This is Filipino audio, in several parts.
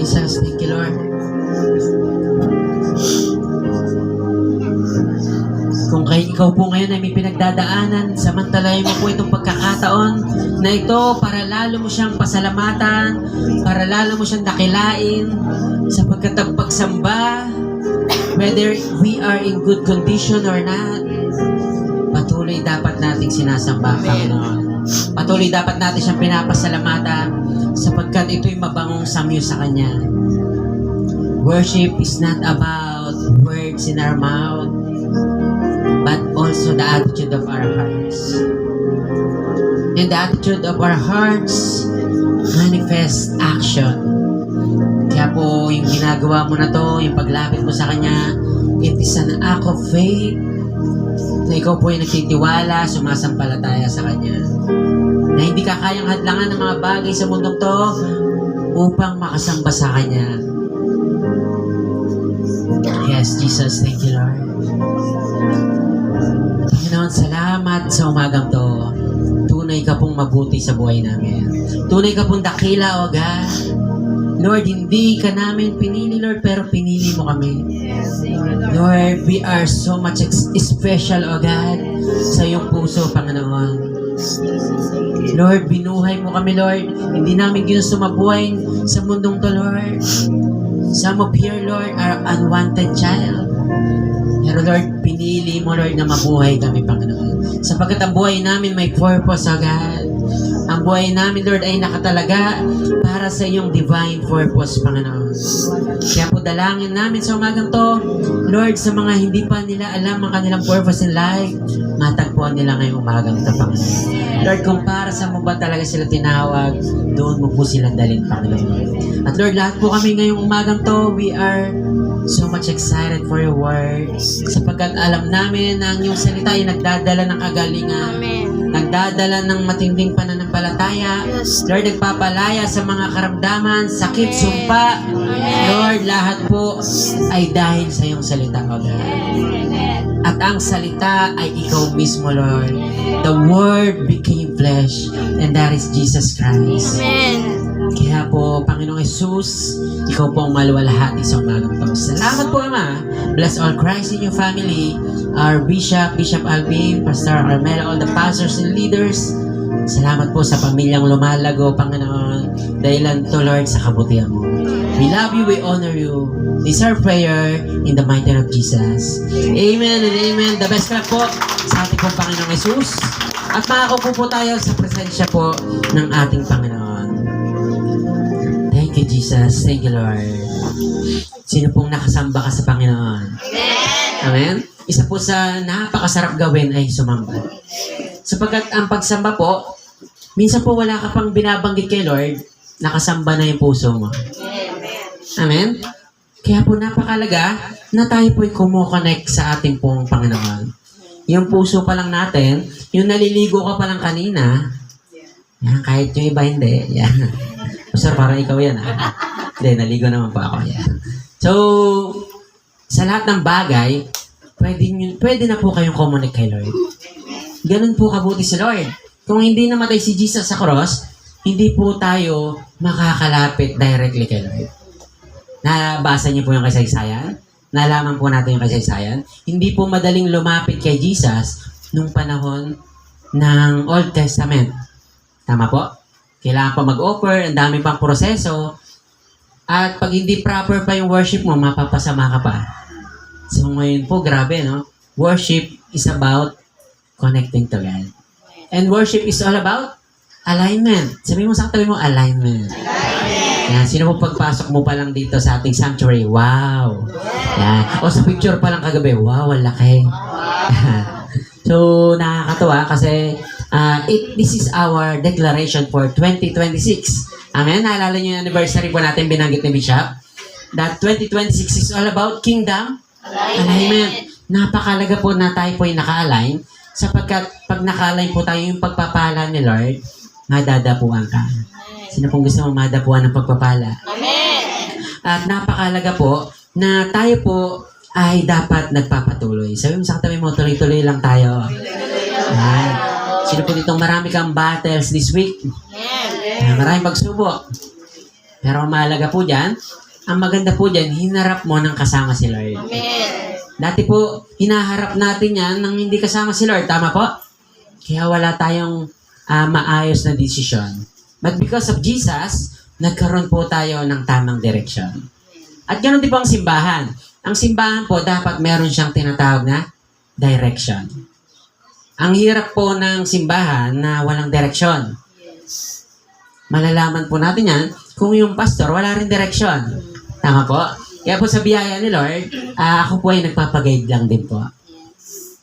Jesus. Thank you, Lord. Kung ikaw po ngayon ay may pinagdadaanan, samantalahin mo po itong pagkakataon na ito para lalo mo siyang pasalamatan, para lalo mo siyang dakilain, sapagkat ang pagsamba, whether we are in good condition or not, patuloy dapat nating sinasamba ang Panginoon. Patuloy dapat natin siyang pinapasalamatan sapagkat ito'y mabangong samyo sa Kanya. Worship is not about words in our mouth, but also the attitude of our hearts. And the attitude of our hearts manifests action. Kaya po, yung ginagawa mo na to, yung paglapit mo sa Kanya, it is an act of faith na ikaw po ay nagtitiwala, sumasampalataya sa Kanya. Na hindi ka kayang hadlangan ng mga bagay sa mundong to upang makasamba sa Kanya. Yes, Jesus, thank you, Lord. Panginoon, salamat sa umagang to. Tunay ka pong mabuti sa buhay namin. Tunay ka pong dakila, O God. Lord, hindi ka namin pinili, Lord, pero pinili mo kami. Lord, we are so much special, O God, sa iyong puso, Panginoon. Lord, binuhay mo kami, Lord. Hindi namin ginusto mabuhay sa mundong to, Lord. Some of here, Lord, are unwanted child. Pero Lord, pinili mo, Lord, na mabuhay kami, Panginoon. Sapagkat ang buhay namin may purpose, O God. Ang buhay namin, Lord, ay nakatalaga para sa iyong divine purpose, Panginoon. Kaya po dalangin namin sa umagang to, Lord, sa mga hindi pa nila alam ang kanilang purpose in life, matagpuan nila ngayong umagang to, Panginoon. Lord, kung para sa mo ba talaga sila tinawag, doon mo po sila dalhin, Panginoon. At Lord, lahat po kami ngayong umagang to, we are so much excited for your words. Sapagkat alam namin na ang iyong salita ay nagdadala ng kagalingan. Amen. Nagdadala ng matinding pananampalataya. Yes. Lord, nagpapalaya sa mga karamdaman, sakit, Amen. sumpa. Amen. Lord, lahat po ay dahil sa iyong salita, O God. At ang salita ay ikaw mismo, Lord. The Word became flesh, and that is Jesus Christ. Amen. Kaya po, Panginoong Jesus, ikaw po ang maluwalhati sa umagang to. Salamat po, Ama. Bless all Christ in your family, our Bishop, Bishop Alvin, Pastor Armela, all the pastors and leaders. Salamat po sa pamilyang lumalago, Panginoon, dahilan to, Lord, sa kabutihan mo. We love you, we honor you. This is our prayer in the mighty name of Jesus. Amen and amen. The best clap po sa ating pong Panginoong Jesus. At makakaupo po tayo sa presensya po ng ating Panginoon. Thank you, Jesus. Thank you, Lord. Sino pong nakasamba ka sa Panginoon? Amen. Amen? Isa po sa napakasarap gawin ay sumamba. Sapagkat ang pagsamba po, minsan po wala ka pang binabanggit kay Lord, nakasamba na yung puso mo. Amen? Kaya po napakalaga na tayo po'y kumokonek sa ating pong Panginoon. Yung puso pa lang natin, yung naliligo ka pa lang kanina, yan, kahit yung iba hindi, yan. Sir, parang ikaw yan, ha? Hindi, naligo naman po ako, yan. So, sa lahat ng bagay, pwede na po kayong kumonek kay Lord. Ganun po kabuti si Lord. Kung hindi namatay si Jesus sa cross, hindi po tayo makakalapit directly kay Lord. Nabasa niyo po yung kasaysayan? Nalaman po natin yung kasaysayan? Hindi po madaling lumapit kay Jesus nung panahon ng Old Testament. Tama po? Kailangan pa mag-offer, ang dami pang proseso. At pag hindi proper pa yung worship mo, mapapasama ka pa. So ngayon po, grabe, no? Worship is about connecting to God. And worship is all about alignment. Sabi mo sa katabi mo, alignment. Yan, sino po pagpasok mo pa lang dito sa ating sanctuary? Wow! Yan. O sa picture pa lang kagabi, wow, ang laki. So, nakakatawa kasi this is our declaration for 2026. Amen? Naalala niyo yung anniversary po natin, binanggit ni Bishop? That 2026 is all about kingdom alignment. Napakalaga po na tayo po ay naka-align sapagkat pag naka-align po tayo yung pagpapala ni Lord, madadapuan ka. Sino pong gusto mong madapuan ng pagpapala? Amen. At napakalaga po na tayo po ay dapat nagpapatuloy. Sabi mo sa katabi mo, tuloy-tuloy lang tayo. Ayan. Sino po ditong marami kang battles this week? Maraming pagsubok. Pero ang mahalaga po dyan, ang maganda po dyan, hinarap mo ng kasama si Lord. Amen. Dati po, hinaharap natin yan nang hindi kasama si Lord. Tama po? Kaya wala tayong maayos na desisyon. But because of Jesus, nagkaroon po tayo ng tamang direksyon. At ganoon din po ang simbahan. Ang simbahan po, dapat meron siyang tinatawag na direction. Ang hirap po ng simbahan na walang direksyon. Yes. Malalaman po natin yan kung yung pastor wala rin direksyon. Tama po? Kaya po sa biyaya ni Lord, ako po ay nagpapaguide lang din po.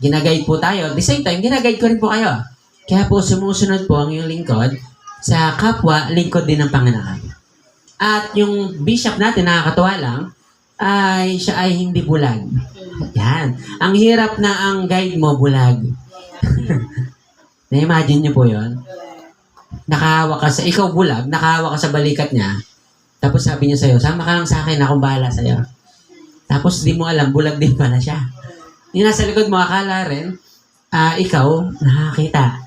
Ginaguide po tayo. At the same time, ginaguide ko rin po kayo. Kaya po sumusunod po ang iyong lingkod sa kapwa, lingkod din ng Panginoon. At yung bishop natin, nakakatuwa lang, ay siya ay hindi bulag. Yan. Ang hirap na ang guide mo bulag. Na-imagine niyo po yon? Nakahawak ka sa, ikaw bulag, nakahawak ka sa balikat niya, tapos sabi niya sa'yo, sama ka lang sa akin, akong bahala sa'yo. Tapos di mo alam, bulag din pala siya. Yung nasa likod mo, akala rin, ikaw, nakakita.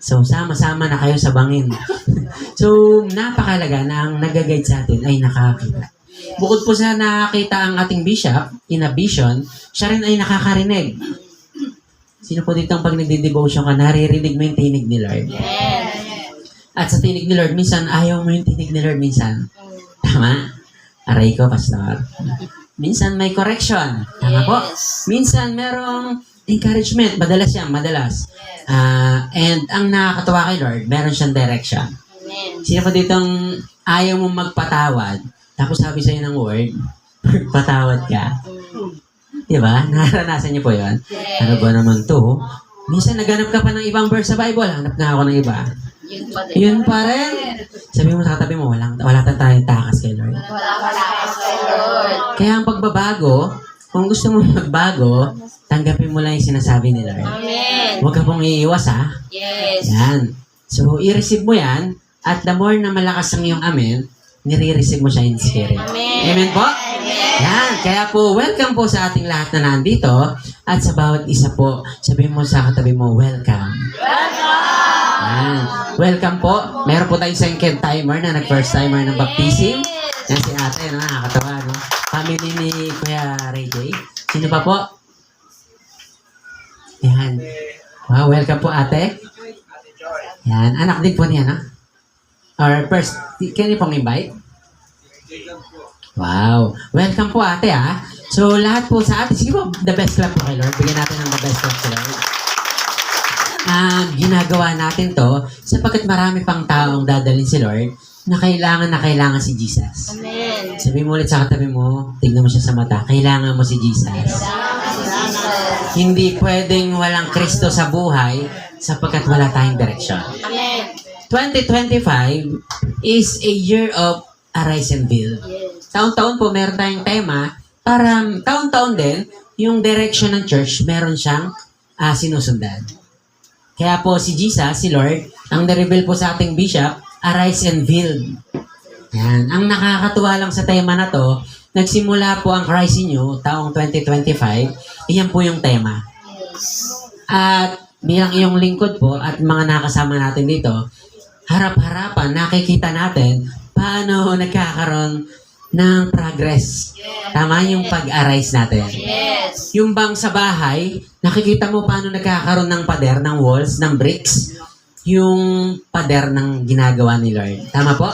So, sama-sama na kayo sa bangin. So, napakalaga na ang nag-guide sa atin ay nakakita. Bukod po sa nakakita ang ating bishop, in a vision, siya rin ay nakakarinig. Sino po dito ang pag nagdi-devotion ka, naririnig mo yung tinig ni Lord? Yes. At sa tinig ni Lord, minsan ayaw mo yung tinig ni Lord minsan. Tama? Aray ko, pastor. Minsan may correction. Tama po? Minsan merong encouragement. Madalas yan, madalas. And ang nakakatawa kay Lord, meron siyang direction. Amen. Sino pa ditong ayaw mong magpatawad, tapos sabi sa'yo ng word, patawad ka. Diba? Naranasan niyo po yun? Ano ba naman to? Minsan naghanap ka pa ng ibang verse sa Bible, hanap na ako ng iba. Yun pa rin. Sabi mo sa katabi mo, wala tayong takas kay Lord. Wala kay Lord. Kaya ang pagbabago, kung gusto mo magbago, tanggapin mo lang yung sinasabi ni Lord. Amen. Huwag ka pong iiwas, ha? Yes. Yan. So, i-receive mo yan, at the more na malakas ang iyong amen, nire-receive mo siya in spirit. Amen. Amen po? Amen. Yan. Kaya po, welcome po sa ating lahat na nandito, at sa bawat isa po, sabihin mo sa katabi mo, welcome. Yan. Welcome po. Meron po tayong second timer na nag-first timer ng baptism. Yan si ate, no? Nakakatawa, no? Family ni Kuya Ray J. Sino pa po? Yan. Wow, welcome po ate. Yan. Anak din po niya, no? Or first, can you pong invite? Wow. Welcome po ate, ha? So, lahat po sa ate, sige po, the best clap po kay Lord. Bigyan natin ng the best clap kay Lord. Ginagawa natin to sapagkat marami pang taong dadalhin si Lord na kailangan si Jesus. Amen. Sabi mo ulit sa katabi mo, tignan mo siya sa mata, kailangan mo si Jesus. Hindi pwedeng walang Kristo sa buhay sapagkat wala tayong direksyon. Amen. 2025 is a year of Arise and Build. Yes. Taon-taon po meron tayong tema para taon-taon din yung direction ng church meron siyang sinusundan. Kaya po si Jesus, si Lord, ang na-reveal po sa ating bishop, Arise and Build. Yan. Ang nakakatuwa lang sa tema na to, nagsimula po ang Christ in You, taong 2025, iyan po yung tema. Yes. At bilang iyong lingkod po at mga nakasama natin dito, harap-harapan, nakikita natin paano nagkakaroon ng progress. Tama yung pag-arise natin. Yes. Yung bang sa bahay, nakikita mo paano nagkakaroon ng pader, ng walls, ng bricks, yung pader ng ginagawa ni Lord. Tama po?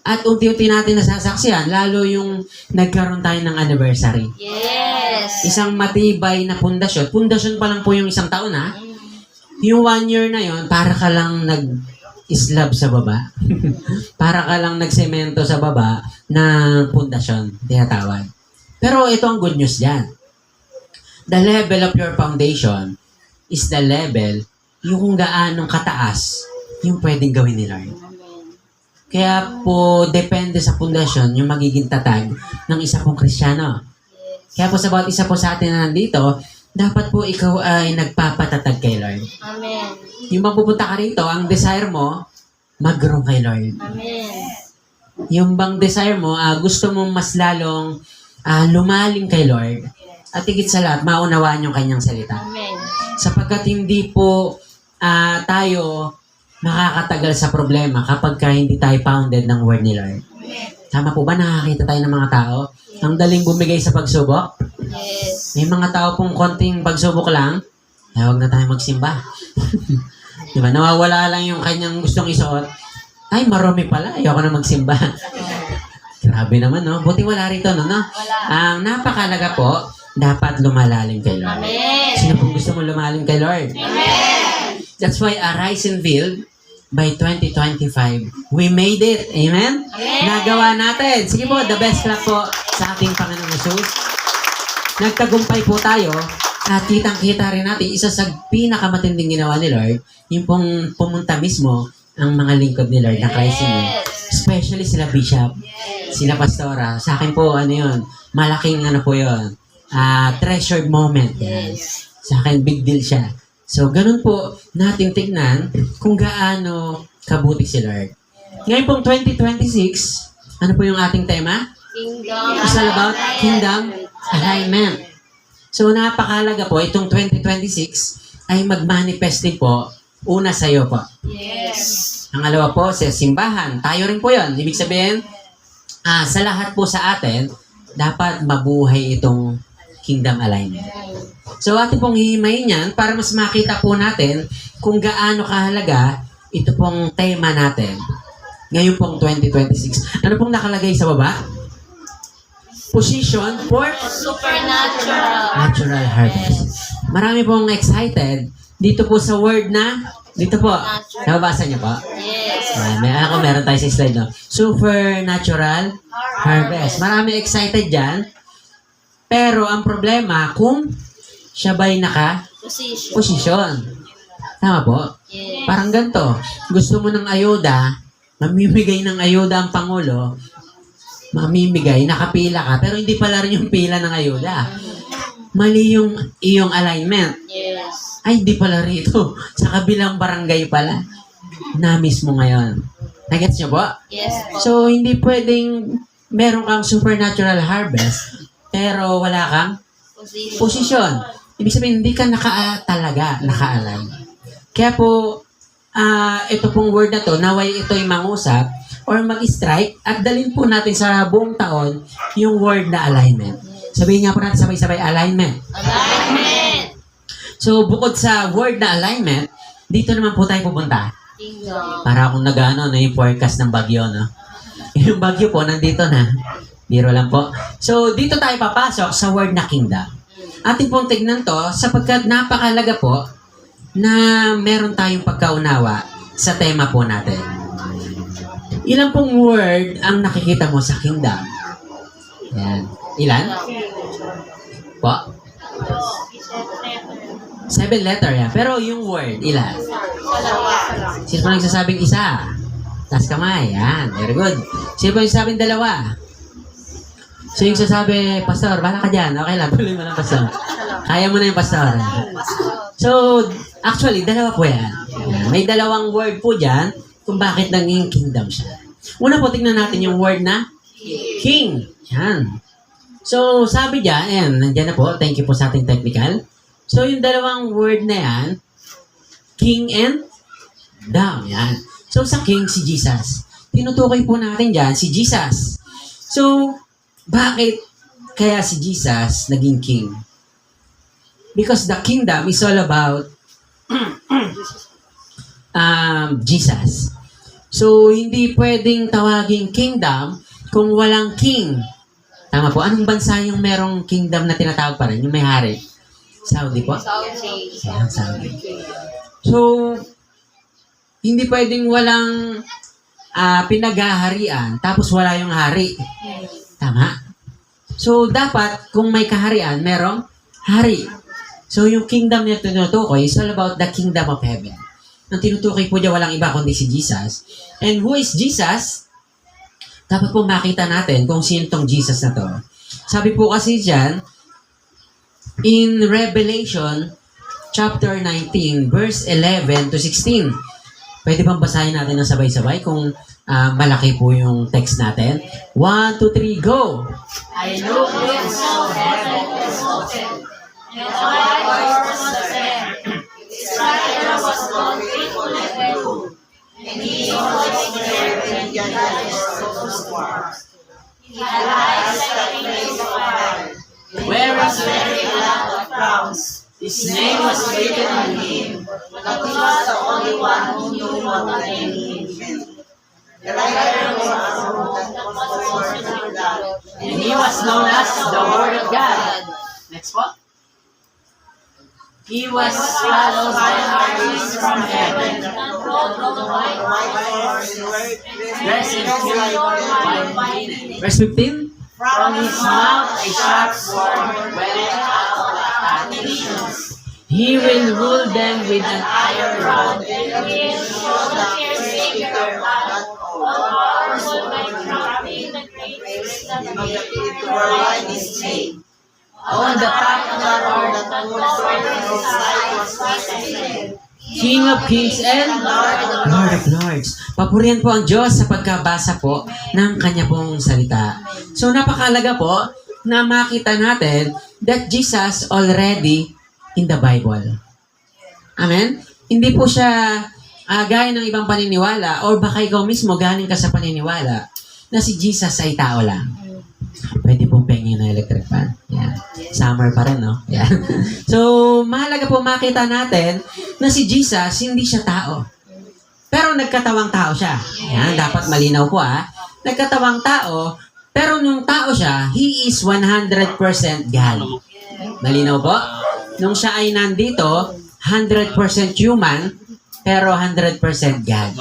At unti-unti natin nasasaksihan, lalo yung nagkaroon tayo ng anniversary. Yes. Isang matibay na pundasyon. Pundasyon pa lang po yung isang taon, ha? Yung 1 year na yon para ka lang nag-slab sa baba. Para ka lang nagsemento sa baba ng pundasyon, tinatawag. Pero ito ang good news dyan. The level of your foundation is the level yung kung gaanong kataas yung pwedeng gawin ni Lord. Kaya po, depende sa pundasyon yung magiging tatag ng isa pong Kristiyano. Kaya po sa bawat isa po sa atin na nandito, dapat po ikaw ay nagpapatatag kay Lord. Amen. Yung mapupunta ka rito, ang desire mo, mag-grow kay Lord. Amen. Yung bang desire mo, gusto mong mas lalong lumalim kay Lord. At higit sa lahat, maunawaan yung kanyang salita. Amen. Sapagkat hindi po tayo makakatagal sa problema kapag ka hindi tayo founded ng word ni Lord. Tama po ba? Nakakita tayo ng mga tao? Ang daling bumigay sa pagsubok. Yes. May mga tao pong konting pagsubok lang, huwag na tayo magsimba. Diba? Nawawala lang yung kanyang gustong isuot. Ay, marami pala. Ayoko na magsimba. Grabe naman, no? Buti wala rito, no? Ang napakalaga po, dapat lumalalim kay Lord. Amen. Sino pong gusto mo lumalim kay Lord? Amen. That's why Arise and Build, by 2025, we made it. Amen? Amen. Nagawa natin. Sige po, the best clap po sa ating Panginoong Jesus. Nagtagumpay po tayo at kitang-kita rin natin, isa sa pinakamatinding ginawa ni Lord, yung pong pumunta mismo ang mga lingkod ni Lord na Christ in you. Especially sila Bishop, sila Pastora. Sa akin po, ano yun, malaking ano po yun, treasured moment. Yan. Sa akin, big deal siya. So, ganun po nating tignan kung gaano kabuti si Lord. Ngayon pong 2026, ano po yung ating tema? Kingdom. It's all about kingdom alignment. So, napakalaga po, itong 2026 ay mag-manifest din po, una sa iyo po. Yes. Ang alawa po, sa simbahan. Tayo rin po yun. Ibig sabihin, sa lahat po sa atin, dapat mabuhay itong kingdom alignment. So, ating pong hihimayin yan para mas makita po natin kung gaano kahalaga ito pong tema natin. Ngayon pong 2026. Ano pong nakalagay sa baba? Position for Supernatural. natural harvest. Marami pong excited dito po sa word na, dito po, nababasa niyo po? Yes. Ako meron tayo sa slide, no? Supernatural harvest. Marami excited dyan. Pero ang problema, kung siya ba'y Position. naka-posisyon. Tama po? Yes. Parang ganito. Gusto mo ng ayuda, mamimigay ng ayuda ang Pangulo, mamimigay, nakapila ka, pero hindi pala rin yung pila ng ayuda. Mali yung iyong alignment. Yes. Ay, hindi pala rito. Sa kabilang barangay pala. Na mismo ngayon. Nagets nyo po? Yes po. So, hindi pwedeng meron kang supernatural harvest, pero wala kang Position. posisyon. Ibig sabihin, hindi ka naka-align. Kaya po, ito pong word na to, naway ito'y mangusap or mag-strike at dalhin po natin sa buong taon yung word na alignment. Sabihin nga po natin sabay-sabay, alignment. Alignment. So, bukod sa word na alignment, dito naman po tayo pupunta. Kingdom. Para akong nag-ano, yung forecast ng bagyo, no? Yung bagyo po, nandito na. Biro lang po. So, dito tayo papasok sa word na kingdom. Ating pong tignan to, sapagkat napakalaga po na meron tayong pagkaunawa sa tema po natin. Ilan pong word ang nakikita mo sa kingdom? Yan. Ilan? Po? 7 letter yan. Pero yung word, ilan? Sino pa nagsasabing isa? Taas kamay. Yan. Very good. Sino pa nagsasabing dalawa? So yung sasabi, Pastor, bala ka dyan. Okay lang. Tuloy mo lang, Pastor. Kaya mo na yung Pastor. So, actually, dalawa po yan. Yan. May dalawang word po dyan kung bakit naging kingdom siya. Una po, tignan natin yung word na king. Yan. So, sabi dyan, ayan, nandiyan na po. Thank you po sa ating technical. So, yung dalawang word na yan, king and dom. Yan. So, sa king, si Jesus. Tinutukoy po natin dyan, si Jesus. So, bakit kaya si Jesus naging king? Because the kingdom is all about Jesus. So, hindi pwedeng tawaging kingdom kung walang king. Tama po. Anong bansa yung merong kingdom na tinatawag pa rin? Yung may hari? Saudi po? Saudi. Ayan, Saudi. So, hindi pwedeng walang pinaghaharian tapos wala yung hari. Tama? So, dapat kung may kaharian, merong hari. So, yung kingdom niya tinutukoy is all about the kingdom of heaven. Ang tinutukoy po niya walang iba kundi si Jesus. And who is Jesus? Dapat po makita natin kung sino tong Jesus na to. Sabi po kasi dyan, in Revelation chapter 19, verse 11 to 16. Pwede bang basahin natin ng sabay-sabay kung malaki po yung text natin? 1, 2, 3, go! I looked and saw heaven was open, and a white horse was there. Its rider was called Faithful and True, And he was there when the judges war. He had eyes like a blaze of fire. Wearing Wearing a lot of crowns. his name was written on him. But he was the only one who knew what the name meant. The writer was a robe that was covered with blood. And he was known as the Word of God. Next po. He was swallowed by armies from heaven. Verse 15. Verse 15. From his mouth a sharp sword went out at nations. He will rule them with an iron rod. On the top of the Lord, King of Kings and Lord of Lords. Papurihan po ang Diyos sa pagkabasa po ng kanya pong salita. So napakalaga po na makita natin that Jesus already in the Bible. Amen? Hindi po siya gaya ng ibang paniniwala or baka ikaw mismo galing ka sa paniniwala na si Jesus ay tao lang. Pwede pong pengin na electric fan. Yan. Summer pa rin, no? Yan. So, mahalaga po makita natin na si Jesus, hindi siya tao. Pero nagkatawang tao siya. Yan, dapat malinaw po Nagkatawang tao, pero nung tao siya, he is 100% God. Malinaw po? Nung siya ay nandito, 100% human, pero 100% God.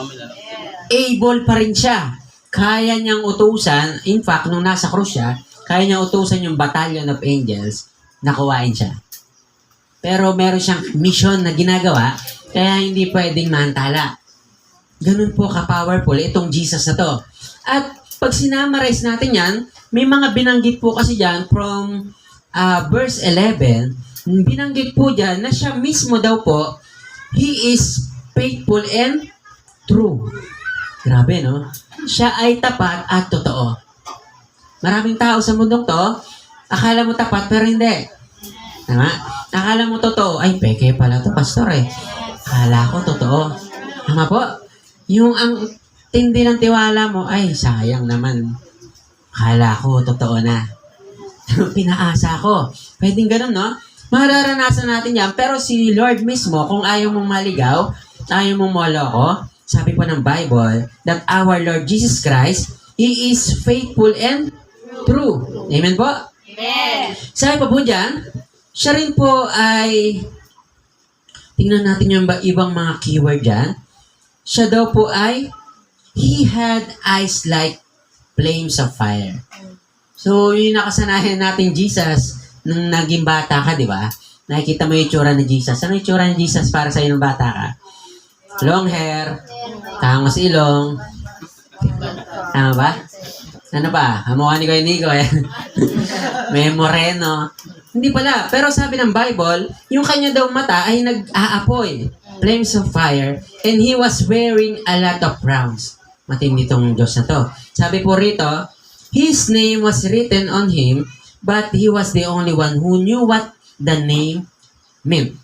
Able pa rin siya. Kaya niyang utusan, in fact, nung nasa krus siya, kaya niyang utusan yung battalion of angels na kuwain siya. Pero meron siyang mission na ginagawa, kaya hindi pwedeng mantala. Ganun po ka-powerful itong Jesus na to. At pag sinamarize natin yan, may mga binanggit po kasi dyan from verse 11, binanggit po dyan na siya mismo daw po, he is faithful and true. Grabe, no? Siya ay tapat at totoo. Maraming tao sa mundong to, akala mo tapat pero hindi. Tama? Akala mo totoo, ay peke pala to, pastor Akala ko totoo. Tama po? Yung ang tindi ng tiwala mo, ay sayang naman. Akala ko totoo na. Pinaasa ko. Pwedeng ganun, no? Mararanasan natin yan, pero si Lord mismo, kung ayaw mong maligaw, ayaw mong moloko, sabi po ng Bible, that our Lord Jesus Christ, He is faithful and true. Amen po? Amen. Sabi pa po dyan, siya rin po ay, tingnan natin yung ibang mga keyword dyan. Siya daw po ay, He had eyes like flames of fire. So, yung nakasanayan natin Jesus, nung naging bata ka, di ba? Nakikita mo yung itsura ni Jesus. Ano yung itsura ni Jesus para sa nung bata ka? Long hair, tangos ilong. Tama ba? Ano ba? Hamukha ni Kuya Nico May moreno. Hindi pala. Pero sabi ng Bible, yung kanya daw mata ay nag-aapoy. Flames of fire. And he was wearing a lot of crowns. Matindi tong Diyos na to. Sabi po rito, his name was written on him, but he was the only one who knew what the name meant.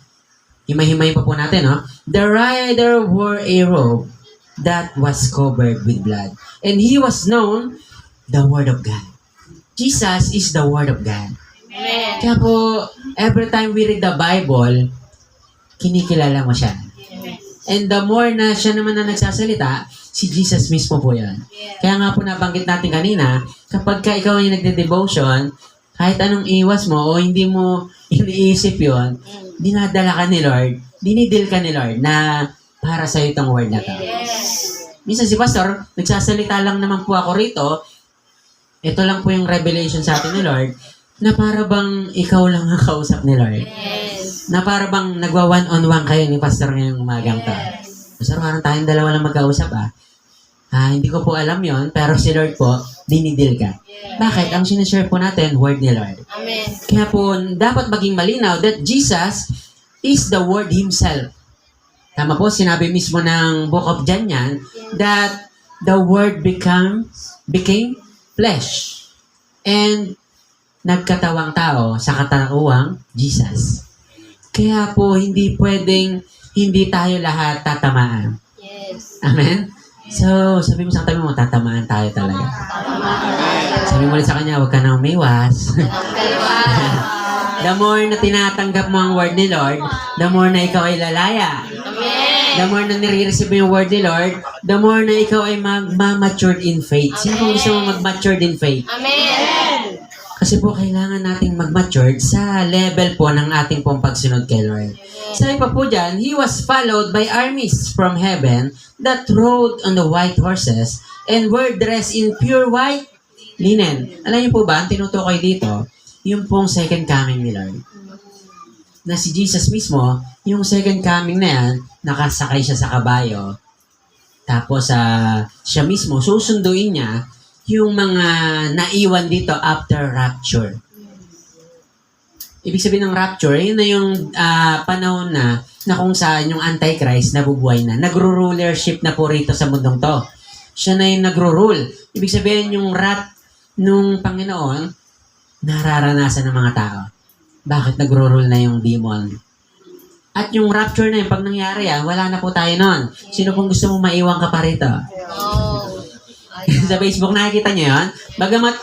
Himay-himay pa po natin, no? The rider wore a robe that was covered with blood. And he was known the Word of God. Jesus is the Word of God. Amen. Kaya po, every time we read the Bible, kinikilala mo siya. And the more na siya naman na nagsasalita, si Jesus mismo po yan. Kaya nga po nabanggit natin kanina, kapag ka ikaw ay nagde-devotion, kahit anong iwas mo o hindi mo iniisip yun, dinadala ka ni Lord, dinidil ka ni Lord na para sa itong word na to. Minsan si Pastor, nagsasalita lang naman po ako rito, ito lang po yung revelation sa atin ni Lord, na para bang ikaw lang ang kausap ni Lord. Na para bang nagwa one-on-one kayo ni Pastor ngayong umagang to. Pastor, parang tayong dalawa lang magkausap hindi ko po alam yon, pero si Lord po, dinidil ka. Bakit? Ang sinishare po natin, word ni Lord. Amen. Kaya po, dapat maging malinaw that Jesus is the Word Himself. Tama po, sinabi mismo ng Book of John yan, that the Word became flesh. And nagkatawang tao sa katauwang Jesus. Kaya po, hindi pwedeng hindi tayo lahat tatamaan. Yes. Amen? So, sabi mo sa katabi mo, tatamaan tayo talaga. Sabi mo ulit sa kanya, huwag ka nang umiwas. The more na tinatanggap mo ang word ni Lord, the more na ikaw ay lalaya. The more na nire-receive mo yung word ni Lord, the more na ikaw ay mag-matured in faith. Sino kung gusto mo mag-matured in faith? Amen. Kasi po, kailangan nating mag-matured sa level po ng ating pong pagsunod kay Lord. Sabi pa po dyan, He was followed by armies from heaven that rode on the white horses and were dressed in pure white linen. Alam niyo po ba, ang tinutukoy dito, yung pong second coming ni Lord. Na si Jesus mismo, yung second coming na yan, nakasakay siya sa kabayo. Tapos, siya mismo, susunduin niya yung mga naiwan dito after rapture. Ibig sabihin ng rapture, yun na yung panahon na kung saan yung Antichrist nabubuhay na. Nagro-rulership na po rito sa mundong to. Siya na yung nagro-rule. Ibig sabihin yung wrath nung Panginoon, nararanasan ng mga tao. Bakit nagro-rule na yung demon? At yung rapture na yun, pag nangyari wala na po tayo nun. Sino pong gusto mong maiwan ka pa rito? Sa Facebook, nakikita nyo yun? Bagamat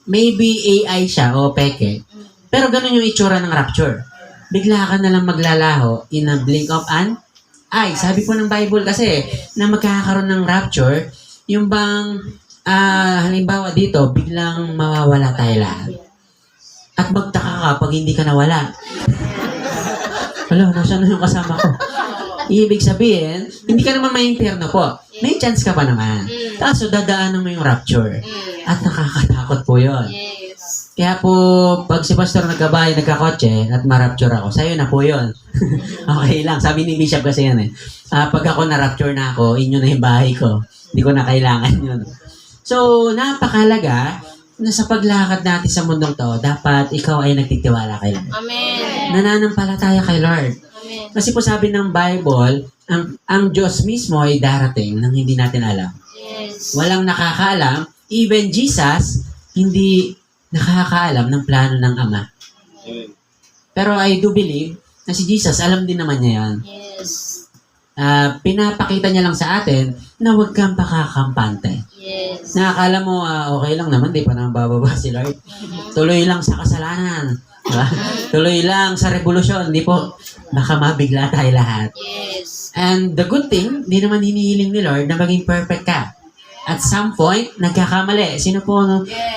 maybe AI siya o peke, pero ganun yung itsura ng rapture. Bigla ka na lang maglalaho in a blink of an eye. Sabi po ng Bible kasi na magkakaroon ng rapture, yung bang halimbawa dito, biglang mawawala tayo lahat. At magtaka ka pag hindi ka nawala. Wala, nasaan na yung kasama ko? Ibig sabihin, hindi ka naman ma-impierno po. May chance ka pa naman. Kaso dadaanan mo yung rapture. At nakakatakot po yun. Kaya po, pag si Pastor nagkabay, nagkakotse, at ma-rapture ako, sa'yo na po yun. Okay lang. Sabi ni Bishop kasi yan pag ako na-rapture na ako, inyo na yung bahay ko. Hindi ko na kailangan yun. So, napakalaga na sa paglakad natin sa mundong to, dapat ikaw ay nagtitiwala kay Lord. Amen. Nananampalataya kay Lord. Amen. Kasi po sabi ng Bible, ang Diyos mismo ay darating nang hindi natin alam. Yes. Walang nakakaalam. Even Jesus, hindi nakakaalam ng plano ng Ama. Pero I do believe na si Jesus, alam din naman niya yan. Yes. Pinapakita niya lang sa atin na huwag kang pakakampante. Yes. Nakakala mo, okay lang naman, di pa naman bababa si Lord. Tuloy lang sa kasalanan. Diba? Tuloy lang sa revolusyon. Di po, baka mabigla tayo lahat. Yes. And the good thing, di naman hinihiling ni Lord na maging perfect ka. At some point, nagkakamali. Sino po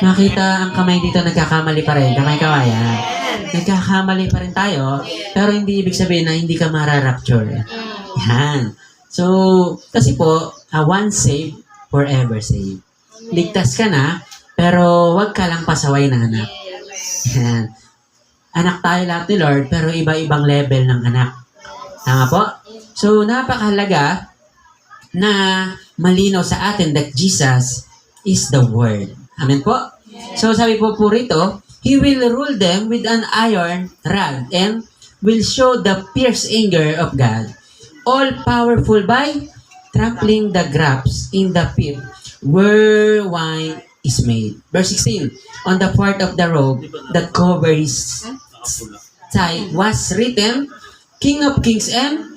nakita ang kamay dito nagkakamali pa rin? Kamay-kamay, nagkakamali pa rin tayo, pero hindi ibig sabihin na hindi ka mararapture. Yan. So, kasi po, once saved, forever saved. Ligtas ka na, pero wag ka lang pasaway na anak. Yan. Anak tayo lahat ni Lord, pero iba-ibang level ng anak. Tama po? So, napakahalaga na malinaw sa atin that Jesus is the Word. Amen po? So, sabi po rito, He will rule them with an iron rod and will show the fierce anger of God, all-powerful by trampling the grapes in the pit where wine is made. Verse 16, on the part of the robe that covers his side was written, King of Kings and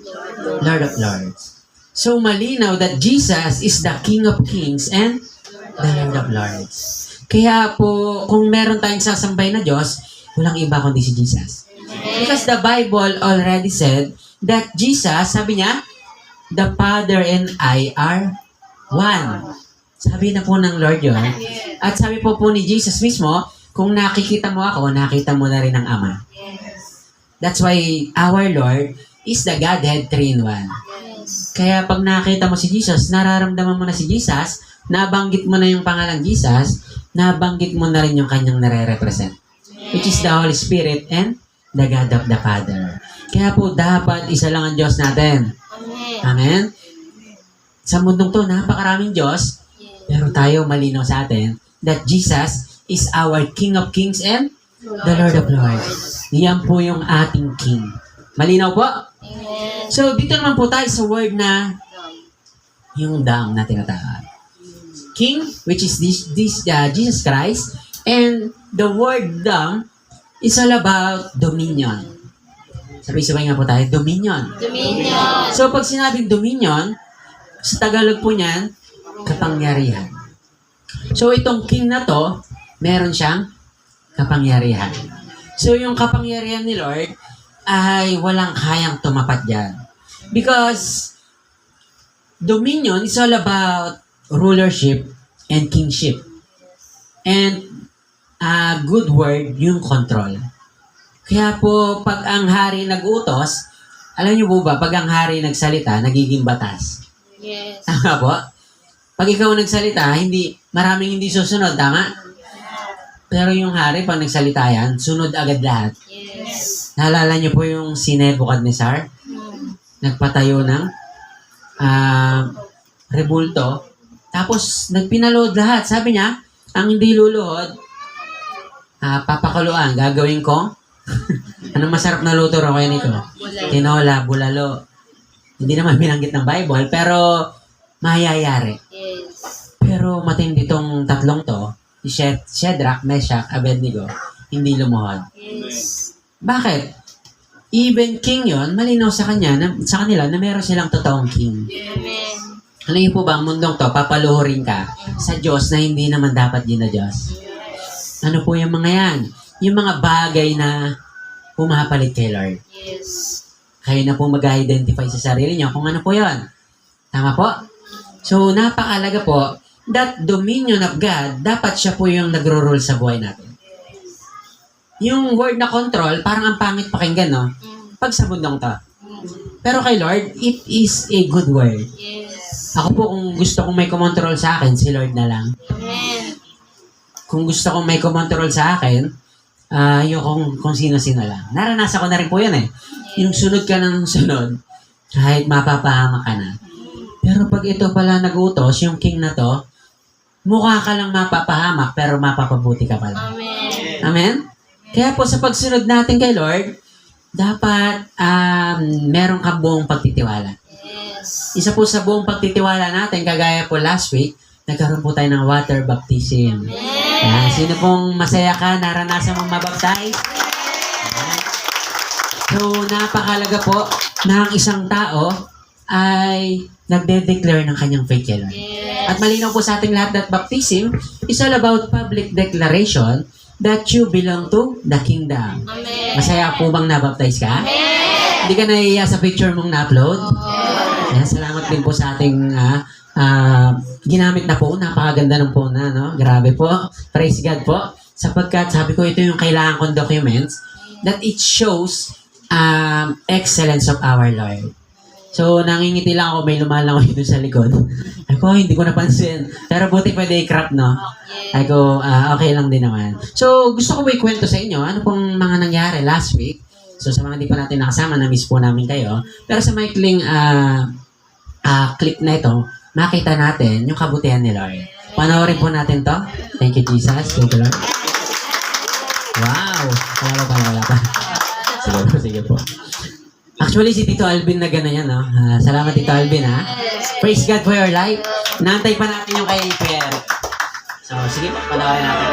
Lord of Lords. So malinaw that Jesus is the King of Kings and the Lord of Lords. Kaya po, kung meron tayong sasambay na Diyos, walang iba kundi si Jesus. Because the Bible already said that Jesus, sabi niya, the Father and I are one. Sabi na po ng Lord yun. At sabi po ni Jesus mismo, kung nakikita mo ako, nakita mo na rin ang Ama. That's why our Lord is the Godhead 3-in-1. Kaya pag nakita mo si Jesus, nararamdaman mo na si Jesus, nabanggit mo na yung pangalang Jesus, nabanggit mo na rin yung kanyang nare-represent. Which is the Holy Spirit and the God of the Father. Kaya po dapat isa lang ang Diyos natin. Amen? Sa mundong to, napakaraming Diyos, pero tayo malinaw sa atin that Jesus is our King of Kings and the Lord of Lords. Yan po yung ating King. Malinaw po? So, dito naman po tayo sa word na yung dam na tinatawag. King, which is Jesus Christ, and the word dam is all about dominion. Sabay-sabay nga po tayo, dominion. Dominion. So, pag sinabing dominion, Sa Tagalog po niyan, kapangyarihan. So itong king na to, meron siyang kapangyarihan. So yung kapangyarihan ni Lord ay walang kayang tumapat dyan. Because dominion is all about rulership and kingship. And a good word, yung control. Kaya po, pag ang hari nag-utos, alam niyo po ba, pag ang hari nagsalita, nagiging batas. Yes. Tama po? Pag ikaw nagsalita, maraming hindi susunod, tama? Pero yung hari, pag nagsalita yan, sunod agad lahat. Yes. Naalala niyo po yung si Nebuchadnezzar? Nagpatayo ng rebulto. Tapos, nagpinalood lahat. Sabi niya, ang hindi luluhod, papakuluan, gagawin ko. Anong masarap na luto raw kayo nito? Tinola, bulalo. Hindi naman binanggit ng Bible, pero mayayari. Yes. Pero matindi tong tatlong to, si Shadrach, Meshach, Abednego, hindi lumuhod. Yes. Bakit? Even king yon, malinaw sa kanila na meron silang totoong king. Amen. Alam niyo po ba, ang mundong to, papaluhurin ka sa Diyos na hindi naman dapat din na Diyos. Ano po yung mga yan? Yung mga bagay na pumapalit kay Lord. Yes. Kayo na po mag-identify sa sarili niyo kung ano po yon. Tama po? So, napakalaga po that dominion of God, dapat siya po yung nagro-rule sa buhay natin. Yung word na control, parang ang pangit pakinggan, no? Pag sa mundong to. Pero kay Lord, it is a good word. Yes. Ako po, kung gusto kong may kumontrol sa akin, si Lord na lang. Amen. Kung gusto kong may kumontrol sa akin, yung kung sino-sino lang. Naranasan ko na rin po yan eh. Yung sunod ka ng sunod, kahit mapapahamak ka na. Pero pag ito pala nag-utos, yung king na to, mukha ka lang mapapahamak, pero mapapabuti ka pala. Amen. Amen? Kaya po sa pagsunod natin kay Lord, dapat meron ka buong pagtitiwala. Yes. Isa po sa buong pagtitiwala natin, kagaya po last week, nagkaroon po tayo ng water baptism. Ayan. Sino pong masaya ka, naranasan mong mabaptize? Ayan. So, napakalaga po na ang isang tao ay nagde-declare ng kanyang faith kay Lord. Yes. At malinaw po sa ating lahat that baptism is all about public declaration that you belong to the kingdom. Amen. Masaya po bang nabaptize ka? Amen. Hindi ka nahihiya sa picture mong na-upload? Ayan, salamat din po sa ating ginamit na phone. Napakaganda ng phone na, no? Grabe po. Praise God po. Sapagkat sabi ko, ito yung kailangan kong documents that it shows excellence of our Lord. So, nangingiti lang ako, may lumalangoy doon sa likod. Ako, hindi ko napansin. Pero buti pwede i-crop, no? Ako, okay lang din naman. So, gusto ko ba ikwento sa inyo, ano pong mga nangyari last week? So, sa mga hindi pa natin nakasama, na-miss po namin kayo. Pero sa maikling clip na ito, makita natin yung kabutihan ni Lord. Panoorin po natin to. Thank you, Jesus. Thank you, Lord. Wow! Wala pa. Sige po. Actually, si Tito Alvin na gano'n yan, no? Salamat, Tito Alvin, ha? Praise God for your life. Nantay pa natin yung kay Pierre. So, sige po, panoorin natin.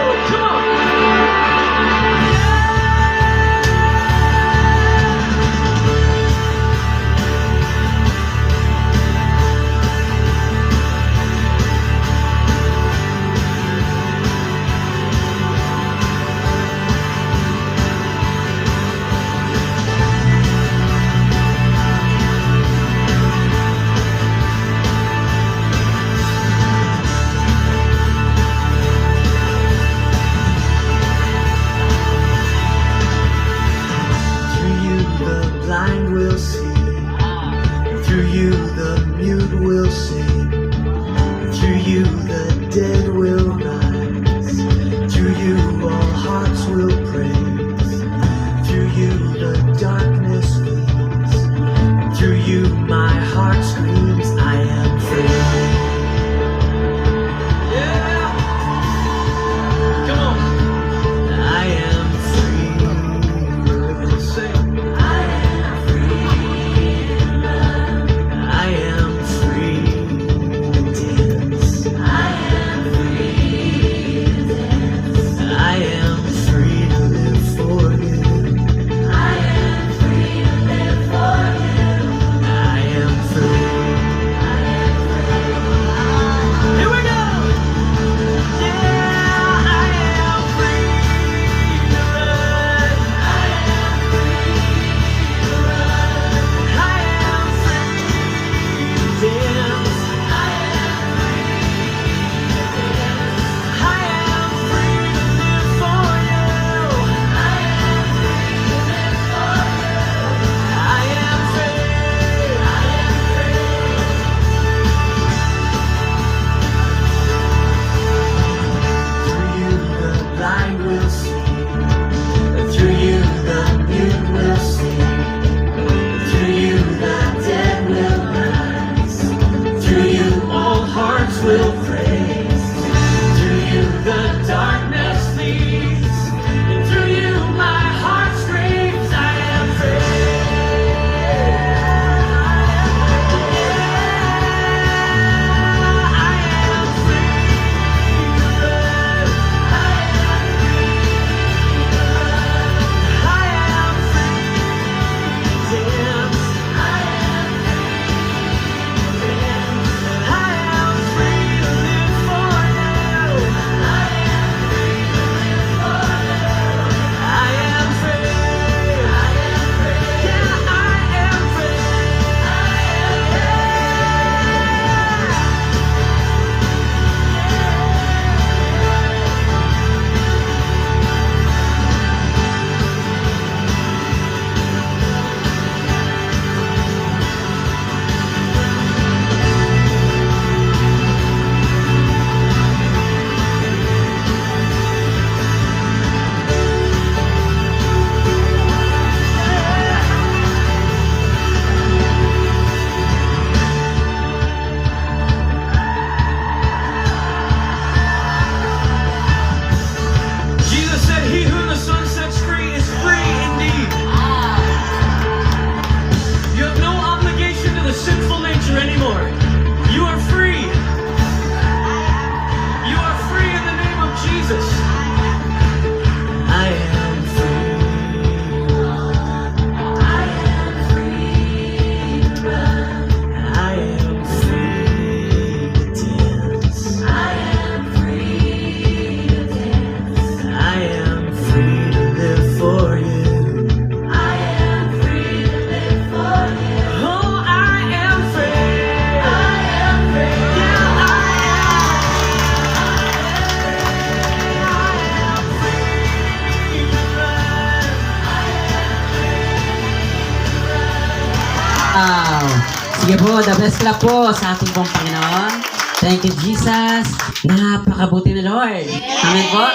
Sige po, the best clap po sa ating pong Panginoon. Thank you, Jesus. Napakabuti ni Lord. Amen po.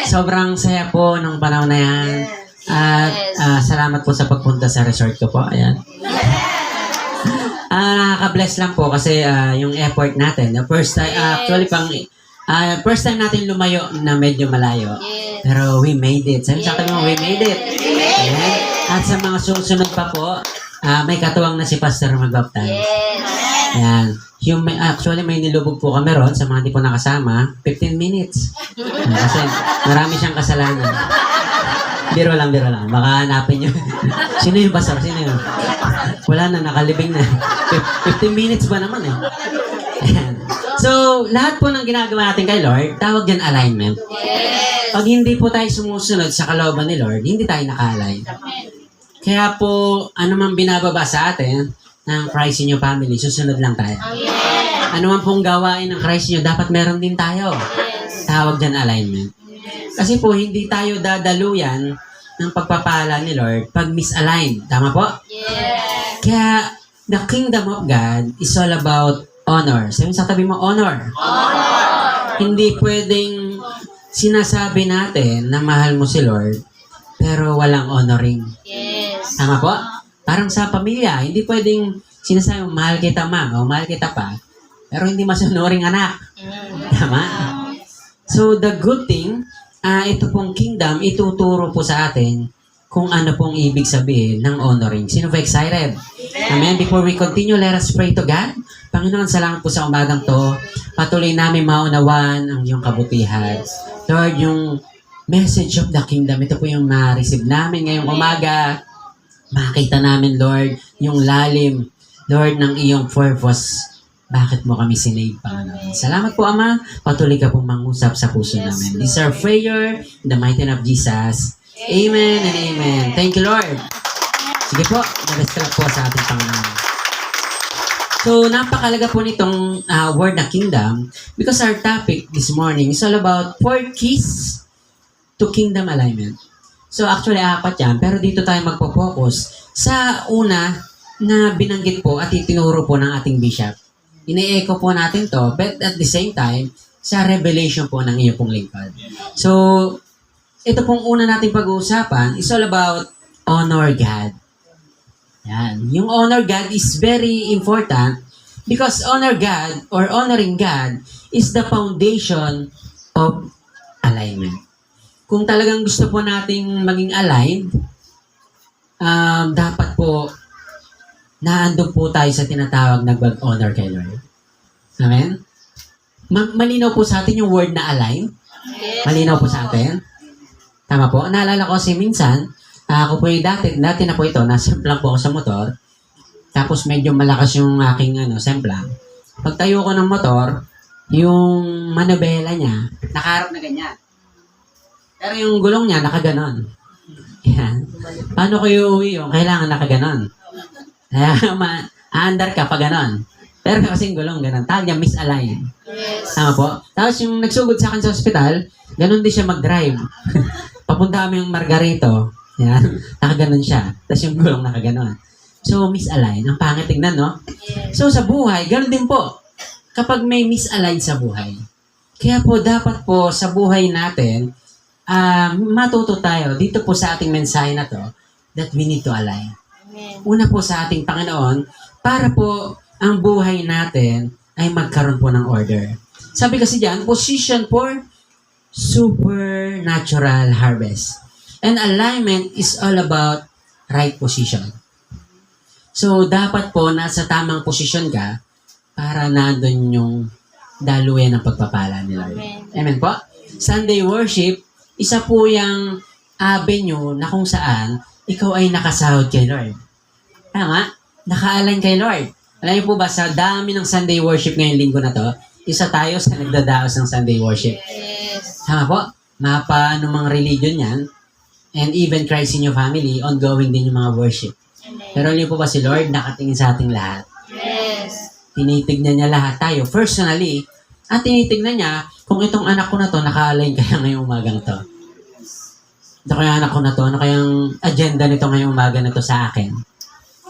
Sobrang saya po nung panahon na yan. At salamat po sa pagpunta sa resort ko po. Ayan. Nakaka-bless lang po kasi yung effort natin. The first time, first time natin lumayo na medyo malayo. Pero we made it. Sabi mo, we made it. Ayan. At sa mga susunod pa po, may katuwang na si Pastor mag-baptize. Ayan. Actually, may nilubog po kami ron sa mga hindi po nakasama. 15 minutes. Kasi marami siyang kasalanan. Biro lang. Baka hanapin nyo. Sino yung pastor? Sino yun? Wala na, nakalibing na. 15 minutes ba naman eh. Ayan. So, lahat po ng ginagawa natin kay Lord, tawag yan alignment. Pag hindi po tayo sumusunod sa kalooban ni Lord, hindi tayo naka-align. Kaya po, ano man binababa sa atin ng Christ in Your Family, susunod lang tayo. Ano man pong gawain ng Christ in You, dapat meron din tayo. Tawag dyan alignment. Kasi po, hindi tayo dadaluyan ng pagpapala ni Lord pag misalign. Tama po? Kaya, the kingdom of God is all about honor. Sabi sa tabi mo, honor. Hindi pwedeng sinasabi natin na mahal mo si Lord, pero walang honoring. Tama po? Parang sa pamilya, hindi pwedeng sinasabi mo, mahal kita ma, o mahal kita pa, pero hindi masunuring anak. Tama? So, the good thing, ito pong kingdom, ituturo po sa atin kung ano pong ibig sabihin ng honoring. Sino ba excited? Amen? Before we continue, let us pray to God. Panginoon, salamat po sa umagang to. Patuloy namin maunawan ang iyong kabutihan. Lord, yung message of the kingdom, ito po yung ma-receive namin ngayong umaga. Makita namin, Lord, yung lalim, Lord, ng iyong purpose. Bakit mo kami sinave, Panginoon? Salamat po, Ama. Patuloy ka pong mangusap sa puso namin. This is our prayer in the mighty name of Jesus. Amen and amen. Thank you, Lord. Sige po, nag-start po sa ating Panginoon. So, napakalaga po nitong word na kingdom because our topic this morning is all about 4 keys to kingdom alignment. So, actually, 4 yan, pero dito tayo magpo-focus sa una na binanggit po at itinuro po ng ating bishop. Ine-echo po natin to, but at the same time, sa revelation po ng iyo pong lingkod. So, ito pong una nating pag-uusapan is all about honor God. Yan. Yung honor God is very important because honor God or honoring God is the foundation of alignment. Kung talagang gusto po nating maging aligned, dapat po naandun po tayo sa tinatawag na pag-honor kay Lord. Amen? Malinaw po sa atin yung word na align? Malinaw po sa atin? Tama po. Naalala ko kasi minsan, ako po yung dati na po ito, nasemplang po ako sa motor, tapos medyo malakas yung aking semplang. Pagtayo ko ng motor, yung manubela niya, nakaharap na ganyan. Pero yung gulong niya, nakaganon. Yan. Paano kayo uwi yung kailangan nakaganon? Aandar ka pa ganon. Pero kasing gulong ganon. Tawag niya misalign. Tama po. Tapos yung nagsugod sa akin sa ospital, ganon din siya mag-drive. Papunta kami yung Margarito. Yan. Nakaganon siya. Tapos yung gulong nakaganon. So, misalign. Ang pangit tignan, no? So, sa buhay, ganon din po. Kapag may misalign sa buhay. Kaya po, dapat po sa buhay natin, matuto tayo dito po sa ating mensahe na to that we need to align. Una po sa ating Panginoon, para po ang buhay natin ay magkaroon po ng order. Sabi kasi diyan, position for supernatural harvest. And alignment is all about right position. So, dapat po nasa tamang posisyon ka para nandun yung daluyan ng pagpapala ni Lord. Amen po? Sunday worship, isa po yung avenue na kung saan ikaw ay nakasahod kay Lord. Tama? Naka-align kay Lord. Alam niyo po ba, sa dami ng Sunday worship ngayong linggo na to, isa tayo sa nagdadaos ng Sunday worship. Tama po? Mapa anumang religion yan, and even Christ in Your Family, ongoing din yung mga worship. Pero alam niyo po ba si Lord nakatingin sa ating lahat? Tinitignan niya lahat tayo personally, at tinitignan niya kung itong anak ko na to naka-align kaya ngayong umagang to. Ito kaya anak ko na to, ano kayang agenda nito ngayong umaga na to sa akin?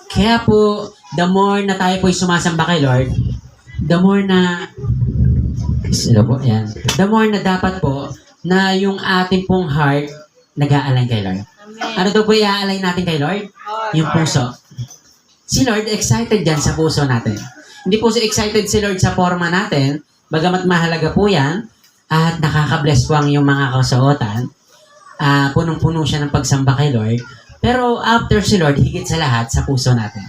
Kaya po, the more na tayo po'y sumasamba kay Lord, the more na, sino po, yan, the more na dapat po na yung ating pong heart nag-aalign kay Lord. Ano daw po i-aalign natin kay Lord? Yung puso. Si Lord excited dyan sa puso natin. Hindi po si excited si Lord sa forma natin, bagamat mahalaga po yan, at nakaka-bless po ang yung mga kasuotan. Punong-puno siya ng pagsamba kay Lord. Pero after si Lord, higit sa lahat, sa puso natin.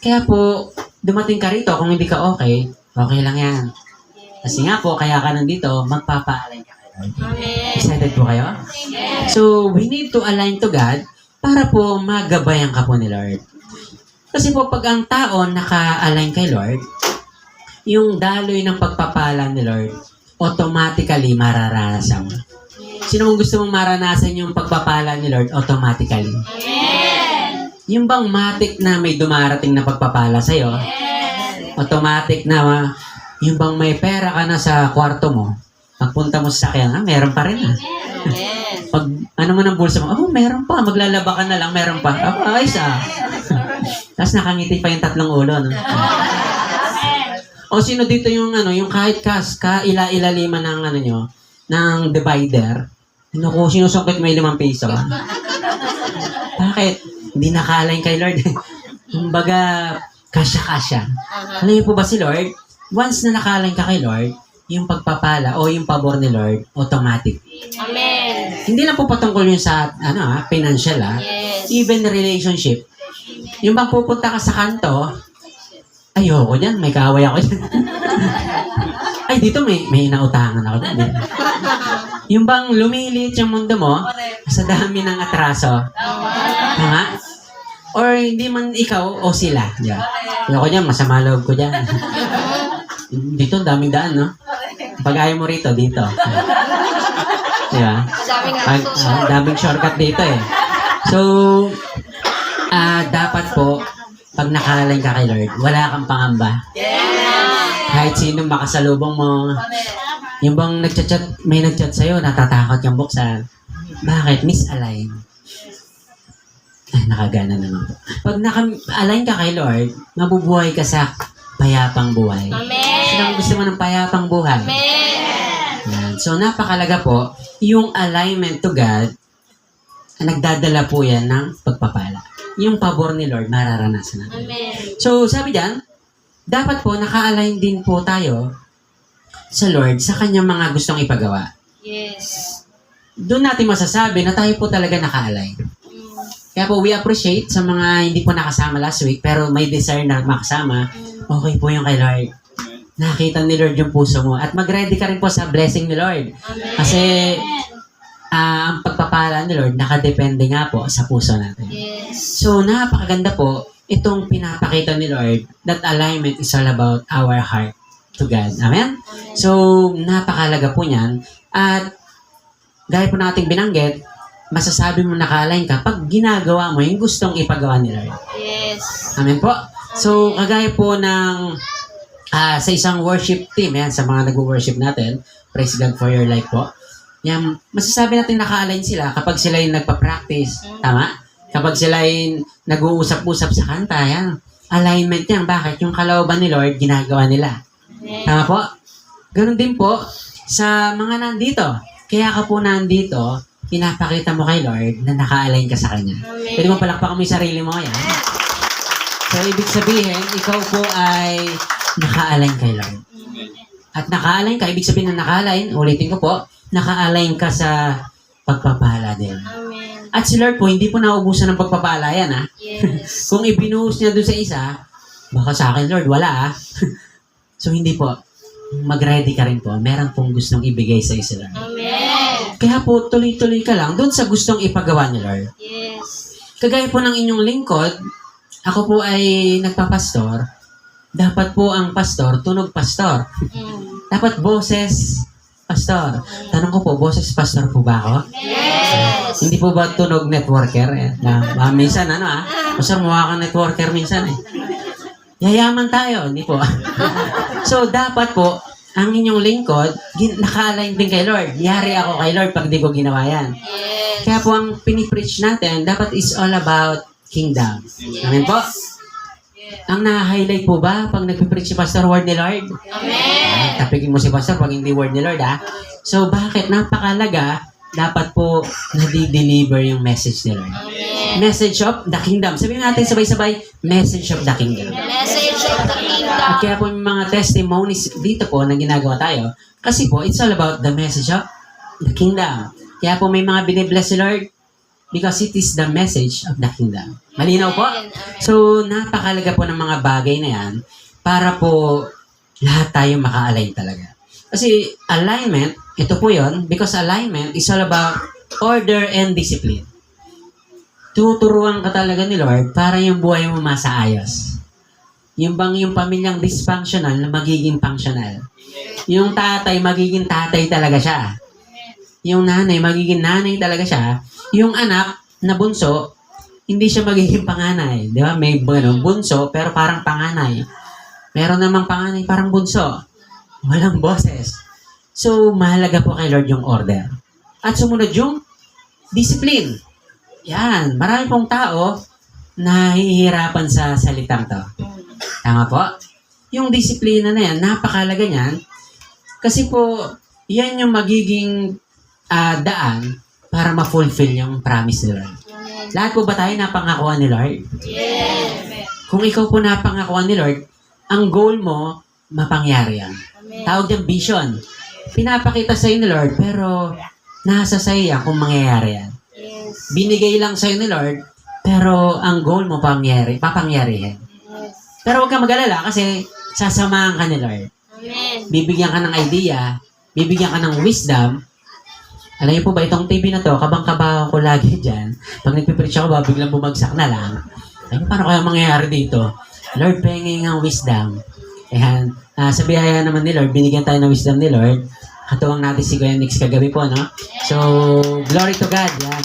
Kaya po, dumating ka rito, kung hindi ka okay, okay lang yan. Kasi nga po, kaya ka nandito, magpapaalign ka kay Lord. Excited po kayo? So, we need to align to God para po magabayan ka po ni Lord. Kasi po, pag ang tao naka-align kay Lord, yung daloy ng pagpapala ni Lord, automatically mararanasan mo. Sino mong gusto mong maranasan yung pagpapala ni Lord automatically? Amen. Yung bang matik na may dumarating na pagpapala sa'yo, automatic na yung bang may pera ka na sa kwarto mo, pagpunta mo sa sakyan, meron pa rin Amen. Pag ano mo ng bulsa mo, meron pa, maglalaba ka na lang, meron pa. Ayos Tapos nakangiti pa yung tatlong ulo, no? O sino dito yung yung kahit kaila-ilaliman ng ng divider, sinusungkit may 5 piso. Bakit? Hindi nakalain kay Lord. Kumbaga, kasya-kasya. Alam niyo po ba si Lord? Once na nakalain ka kay Lord, yung pagpapala o yung pabor ni Lord, automatic. Amen. Hindi lang po patungkol yun sa financial Yes. even relationship. Yung bang pupunta ka sa kanto, ayoko dyan, may kaaway ako dyan. Ay, dito may inautangan ako dyan. Yung bang lumiliit yung mundo mo sa dami ng atraso. Tama? Or hindi man ikaw o sila. Yeah. Ayoko dyan, masama loob ko dyan. Dito, daming daan, no? Pag ayaw mo rito, dito. Diba? Daming shortcut dito eh. So, dapat po, pag nakalain ka kay Lord, wala kang pangamba. Kahit sino makasalubong mo. Yung bang may nagchat sa'yo, natatakot yung buksan. Bakit? Misalign. Ay, nakagana naman po. Pag naka-align ka kay Lord, mabubuhay ka sa payapang buhay. Amen. Sino ang gusto mo ng payapang buhay? Amen. Yan. So, napakalaga po, yung alignment to God, nagdadala po yan ng pagpapala. Yung pabor ni Lord, mararanasan natin. Amen. So, sabi diyan, dapat po naka-align din po tayo sa Lord sa kanyang mga gustong ipagawa. Yes. Doon natin masasabi na tayo po talaga naka-align. Kaya po, we appreciate sa mga hindi po nakasama last week, pero may desire na makasama, okay po yung kay Lord. Nakita ni Lord yung puso mo. At mag-ready ka rin po sa blessing ni Lord. Kasi, ang pagpapala ni Lord, nakadepende nga po sa puso natin. Yes. So, napakaganda po, itong pinapakita ni Lord, that alignment is all about our heart to God. Amen? So, napakalaga po niyan. At, gaya po nating binanggit, masasabi mo naka-align ka pag ginagawa mo yung gustong ipagawa ni Lord. Yes. Amen po? So, kagaya po ng sa isang worship team, yan, sa mga nag-worship natin, praise God for your life po. Yan, masasabi natin naka-align sila kapag sila yung nagpa-practice. Tama? Kapag sila yung nag-uusap-usap sa kanta, yan. Alignment yan. Bakit? Yung kalooban ni Lord, ginagawa nila. Tama po? Ganun din po sa mga nandito. Kaya ka po nandito, pinapakita mo kay Lord na naka-align ka sa Kanya. Pwede mo palakpakan mo yung sarili mo, yan. So, ibig sabihin, ikaw po ay naka-align kay Lord. At naka-align ka, ibig sabihin na naka-align, ulitin ko po, naka-align ka sa pagpapala din. Amen. At si Lord po, hindi po naubusan ng pagpapala yan, ha? Yes. Kung ibinuhos niya doon sa isa, baka sa akin, Lord, wala, ha? So, hindi po. Mag-ready ka rin po. Meron pong gustong ibigay sa isa, Lord. Amen. Kaya po, tuloy-tuloy ka lang doon sa gustong ipagawa ni Lord. Yes. Kagaya po ng inyong lingkod, ako po ay nagpapastor. Dapat po ang pastor, tunog pastor. Dapat boses pastor. Tanong ko po, boses pastor po ba ako? Yes. Hindi po ba tunog networker? Minsan, pastor, mukha kang networker minsan eh. Yayaman tayo, hindi po. So, dapat po, ang inyong lingkod, naka-align din kay Lord. Yari ako kay Lord pag di ko ginawa yan. Yes. Kaya po, ang pinipreach natin, dapat is all about kingdom. Amen po? Yes. Ang na-highlight po ba pag nagpipreach si Pastor, word ni Lord? Amen. Tapikin mo si Pastor pag hindi word ni Lord, ha? So, bakit? Napakalaga, dapat po nadi-deliver yung message ni Lord. Amen. Message of the kingdom. Sabihin natin sabay-sabay, message of the kingdom. Message of the kingdom. At kaya po yung mga testimonies dito po na ginagawa tayo, kasi po, it's all about the message of the kingdom. Kaya po may mga binibless si Lord because it is the message of the kingdom. Malinaw po? So, napakalaga po ng mga bagay na yan para po lahat tayo maka-align talaga. Kasi alignment, ito po yon, because alignment is all about order and discipline. Tuturuan ka talaga ni Lord para yung buhay mo masaayos. Yung bang yung pamilyang dysfunctional na magiging functional. Yung tatay, magiging tatay talaga siya. Yung nanay, magiging nanay talaga siya. Yung anak na bunso, hindi siya magiging panganay. Di ba? May bunso, pero parang panganay. Meron namang panganay, parang bunso. Walang boses. So, mahalaga po kay Lord yung order. At sumunod yung discipline. Yan. Marami pong tao na hihirapan sa salitang to. Tama po? Yung disiplina na yan, napakalaga niyan. Kasi po, yan yung magiging daan para ma-fulfill yung promise ni Lord. Lahat po ba tayo napangakuan ni Lord? Yes. Kung ikaw po napangakuan ni Lord, ang goal mo, mapangyari yan. Tawag niyang vision. Pinapakita sa'yo ni Lord, pero nasa sa'yo yan kung mangyayari yan. Yes. Binigay lang sa'yo ni Lord, pero ang goal mo papangyarihin. Yes. Pero huwag kang mag-alala kasi sasamahan ka ni Lord. Amen. Bibigyan ka ng idea, bibigyan ka ng wisdom. Alam niyo po ba, itong TV na to, kabang-kabahan ko lagi dyan. Pag nagpipreach ako ba, biglang bumagsak na lang. Ay, paano kaya mangyayari dito? Lord, penging ang wisdom. Ayan, sa biyaya naman ni Lord, binigyan tayo ng wisdom ni Lord. Katuwang natin si Kuya Nix kagabi po, no? So, glory to God, yan.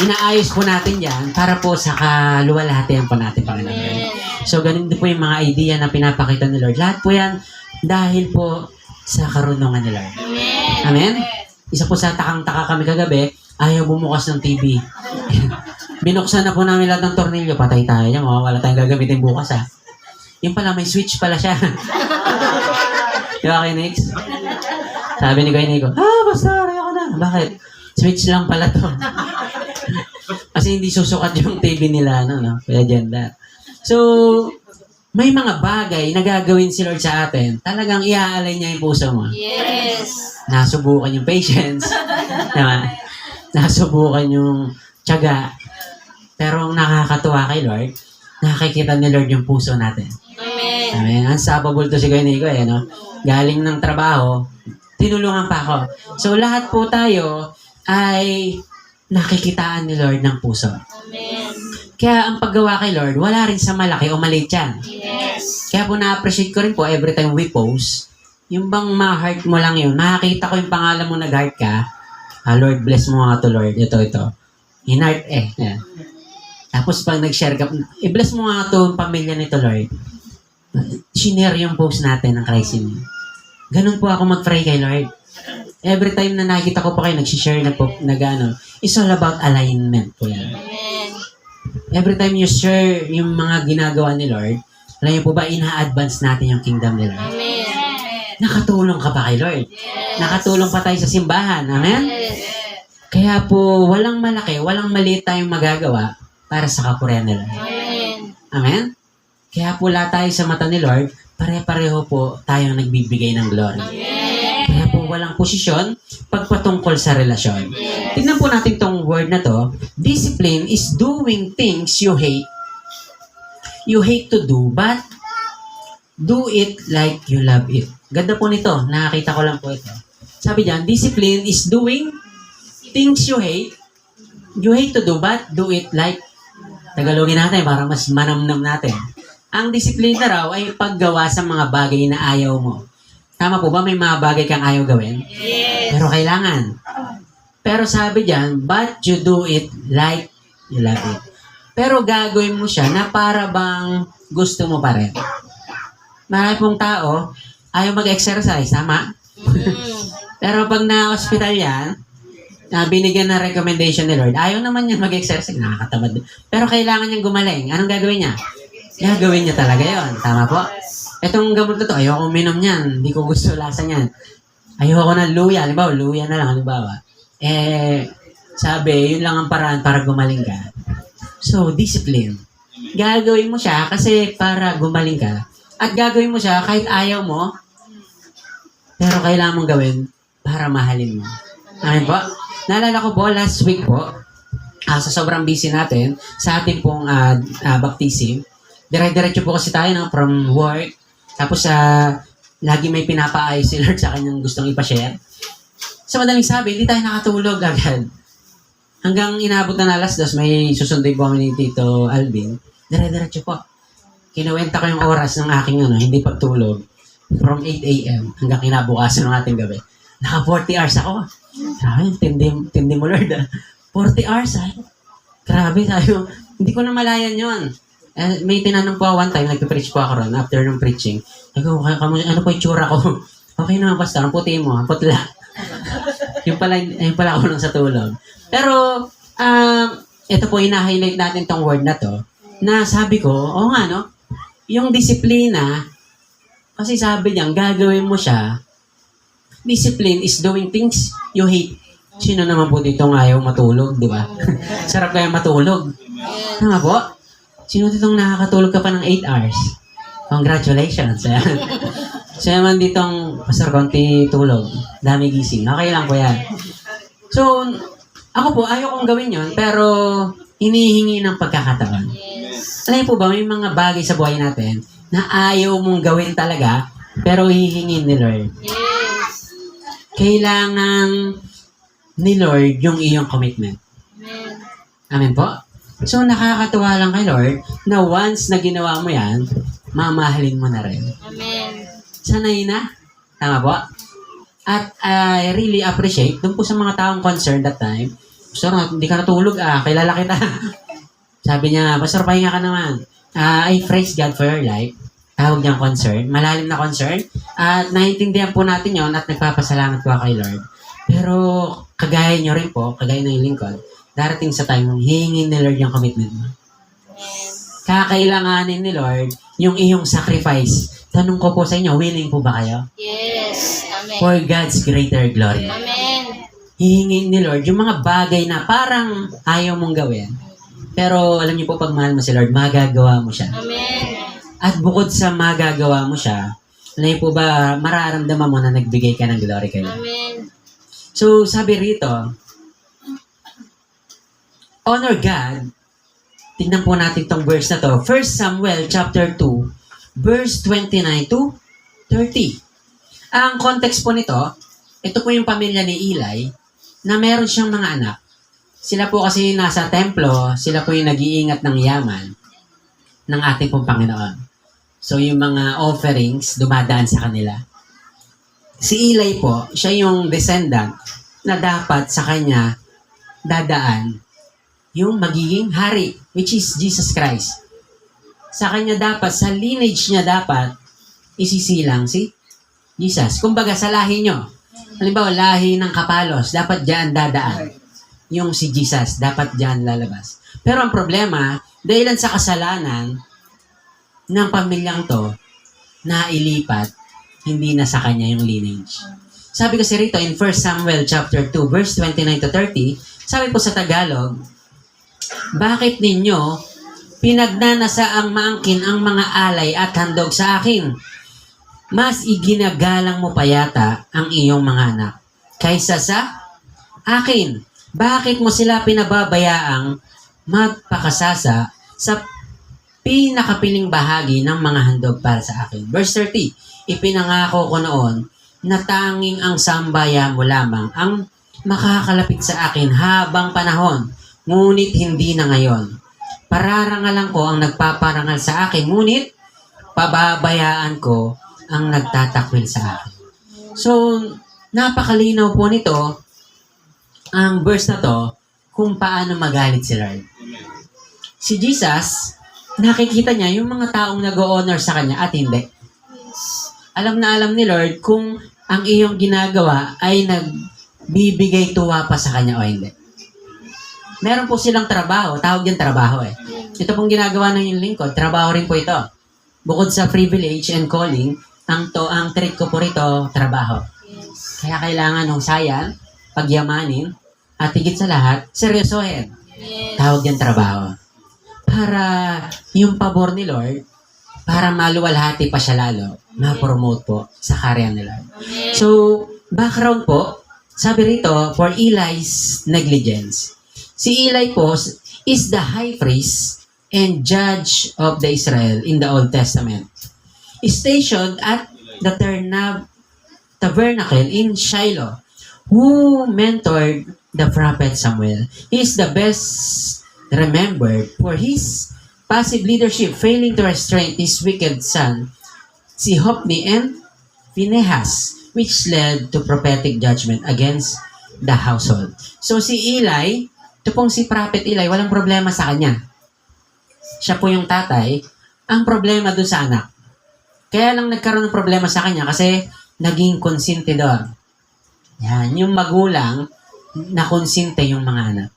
Inaayos po natin yan para po sa kaluwalhatian po natin, Panginoon. So, ganun din po yung mga idea na pinapakita ni Lord. Lahat po yan dahil po sa karunungan ni Lord. Amen? Isa po sa takang-taka kami kagabi, ayaw bumukas ng TV. Binuksan na po namin lahat ng tornilyo, patay tayo niya, wala tayong gagamitin bukas, ha? Yung pala, may switch pala siya. Di ba, Kuya Nix? Sabi ni Kuya Nico, basta, ayoko na. Bakit? Switch lang pala to. Kasi hindi susukat yung TV nila, no? Kaya agenda. So, may mga bagay na gagawin si Lord sa atin, talagang iaalay niya yung puso mo. Yes. Nasubukan yung patience. Diba? Nasubukan yung tiyaga. Pero ang nakakatuwa kay Lord, nakikita ni Lord yung puso natin. Amen. Amen. Unstoppable to si Kuya Nico, no? Galing ng trabaho, tinulungan pa ako. So, lahat po tayo ay nakikitaan ni Lord ng puso. Amen. Kaya ang paggawa kay Lord, wala rin sa malaki o maliit yan. Yes. Kaya po na-appreciate ko rin po every time we post, yung bang ma-heart mo lang yun, makakita ko yung pangalan mo nag-heart ka, Lord, bless mo nga to Lord, ito. In-heart yan. Tapos pag nag-share ka, i-bless mo nga to yung pamilya nito Lord. Shinare yung post natin ng Christ in Me. Ganun po ako mag-pray kay Lord. Every time na nakikita ko pa kayo, nag-share na po, it's all about alignment po yan. Amen. Every time you share yung mga ginagawa ni Lord, alam niyo po ba, ina-advance natin yung kingdom ni Lord. Amen. Nakatulong ka pa kay Lord. Nakatulong pa tayo sa simbahan. Amen? Yes. Kaya po, walang malaki, walang maliit tayong magagawa para sa kapurihan ni Lord. Amen. Amen? Kaya po lahat tayo sa mata ni Lord, pare-pareho po tayong nagbibigay ng glory. Amen. Kaya po walang posisyon pagpatungkol sa relasyon. Tignan po natin tong word na to. Discipline is doing things you hate. You hate to do, but do it like you love it. Ganda po nito. Nakakita ko lang po ito. Sabi diyan, discipline is doing things you hate. You hate to do, but do it like, Tagalogin natin para mas manamnam natin. Ang disiplina raw ay paggawa sa mga bagay na ayaw mo. Tama po ba? May mga bagay kang ayaw gawin? Yes. Pero kailangan. Pero sabi diyan, but you do it like you love it. Pero gagawin mo siya na para bang gusto mo pa rin. Marami pong tao, ayaw mag-exercise, tama? Pero pag na-hospital yan, binigyan ng recommendation ni Lord, ayaw naman niya mag-exercise, nakakatamad. Pero kailangan niyang gumaling. Anong gagawin niya? gagawin niya talaga yon. Tama po? Itong gamot na to, ayoko minom niyan. Hindi ko gusto lasa niyan. Ayoko ng luya. Halimbawa, luya na lang. Halimbawa. Sabi, yun lang ang paraan para gumaling ka. So, discipline. Gagawin mo siya kasi para gumaling ka. At gagawin mo siya kahit ayaw mo, pero kailangan mong gawin para mahalin mo. Amen po? Naalala ko po, last week po, sa sobrang busy natin, sa ating pong baptism, dire-diretso po kasi tayo from work, tapos lagi may pinapaayos si Lord sa kanyang gustong ipashare. Sa madaling sabi, hindi tayo nakatulog agad. Hanggang inabot na 2:00, may susunduin po kami ni Tito Alvin. Dire-diretso po. Kinuwenta ko yung oras ng aking hindi pagtulog from 8 a.m. hanggang kinabukasan ng ating gabi. Naka 40 hours ako. Sabi, tindi mo Lord. 40 hours Grabe, sabi ko, hindi ko na malayan yon. May tinanong po one time, nagpipreach po ako ron after ng preaching. Sabi ko, ano po yung tsura ko? Okay naman, pastor. Ang puti mo, ang putla. yung pala ako nang sa tulog. Pero, ito po, ina-highlight natin tong word na to, na sabi ko, yung disiplina, kasi sabi niya, gagawin mo siya, discipline is doing things you hate. Sino naman po dito ayaw matulog, di ba? Sarap kaya matulog. Tama po? Sino dito nakakatulog ka pa ng 8 hours? Congratulations. So naman ditong pastor, konti tulog. Dami gising. Okay lang po yan. So, ako po, ayaw kong gawin yon, pero hinihingi ng pagkakataon. Alam po ba, may mga bagay sa buhay natin na ayaw mong gawin talaga, pero hihingin ni Lord. Kailangan ni Lord yung iyong commitment. Amen po? So, nakakatuwa lang kay Lord na once na ginawa mo yan, mamahalin mo na rin. Amen. Sanay na. Tama po? At I really appreciate dun po sa mga taong concerned that time. Pastor, hindi ka natulog kilala kita. Sabi niya, Pastor, pahinga ka naman. I praise God for your life. Tawag niyang concern. Malalim na concern. At naiintindihan po natin yon at nagpapasalamat po kay Lord. Pero kagaya niyo rin po, kagaya ng lingkod, darating sa time hihingin ni Lord yung commitment mo. Kakailanganin ni Lord yung iyong sacrifice. Tanong ko po sa inyo, willing po ba kayo? Yes. Amen. For God's greater glory. Amen. Hihingin ni Lord yung mga bagay na parang ayaw mong gawin. Pero alam niyo po, pag mahal mo si Lord, magagawa mo siya. Amen. At bukod sa magagawa mo siya, alam niyo po ba, mararamdaman mo na nagbigay ka ng glory kay Lord. Amen. So, sabi rito, honor God. Tingnan po natin tong verse na to. 1 Samuel chapter 2, verse 29 to 30. Ang context po nito, ito po yung pamilya ni Eli, na meron siyang mga anak. Sila po kasi nasa templo, sila po yung nag-iingat ng yaman ng ating pong Panginoon. So, yung mga offerings, dumadaan sa kanila. Si Eli po, siya yung descendant na dapat sa kanya dadaan yung magiging hari, which is Jesus Christ. Sa kanya dapat, sa lineage niya dapat, isisilang si Jesus. Kumbaga sa lahi nyo, halimbawa lahi ng Kapalos, dapat dyan dadaan. Yung si Jesus, dapat dyan lalabas. Pero ang problema, dahilan sa kasalanan ng pamilyang to, nailipat, hindi na sa kanya yung lineage. Sabi kasi rito in 1 Samuel chapter 2 verse 29 to 30, sabi po sa Tagalog, bakit ninyo pinagnanasa ang maangkin ang mga alay at handog sa akin? Mas iginagalang mo pa yata ang iyong mga anak kaysa sa akin. Bakit mo sila pinababayaang magpakasasa sa pinakapiling bahagi ng mga handog para sa akin? Verse 30, ipinangako ko noon na tanging ang sambaya mo lamang ang makakalapit sa akin habang panahon, ngunit hindi na ngayon. Pararangalan ko ang nagpaparangal sa akin, ngunit pababayaan ko ang nagtatakwil sa akin. So, napakalinaw po nito, ang verse na to, kung paano magalit si Lord. Si Jesus, nakikita niya yung mga taong nag-o-honor sa kanya at hindi. Alam na alam ni Lord kung ang iyong ginagawa ay nagbibigay tuwa pa sa kanya o hindi. Meron po silang trabaho, tawag yan trabaho ito pong ginagawa ng yung lingkod, trabaho rin po ito. Bukod sa privilege and calling, ang trait ko po rito, trabaho. Yes. Kaya kailangan husayan, pagyamanin, at higit sa lahat, seryosohin. Yes. Tawag yan trabaho. Para yung pabor ni Lord, para maluwalhati pa siya lalo, ma-promote po sa karya ni Lord. Amen. So, background po, sabi rito, for Eli's negligence. Si Eli po is the high priest and judge of the Israel in the Old Testament. Stationed at the tabernacle in Shiloh, who mentored the prophet Samuel. He is the best remembered for his passive leadership, failing to restrain his wicked son, si Hophni and Phinehas, which led to prophetic judgment against the household. So si Eli, ito pong si Prophet Eli, walang problema sa kanya. Siya po yung tatay, ang problema doon sa anak. Kaya lang nagkaroon ng problema sa kanya kasi naging konsentidor. Yan, yung magulang na konsente yung mga anak.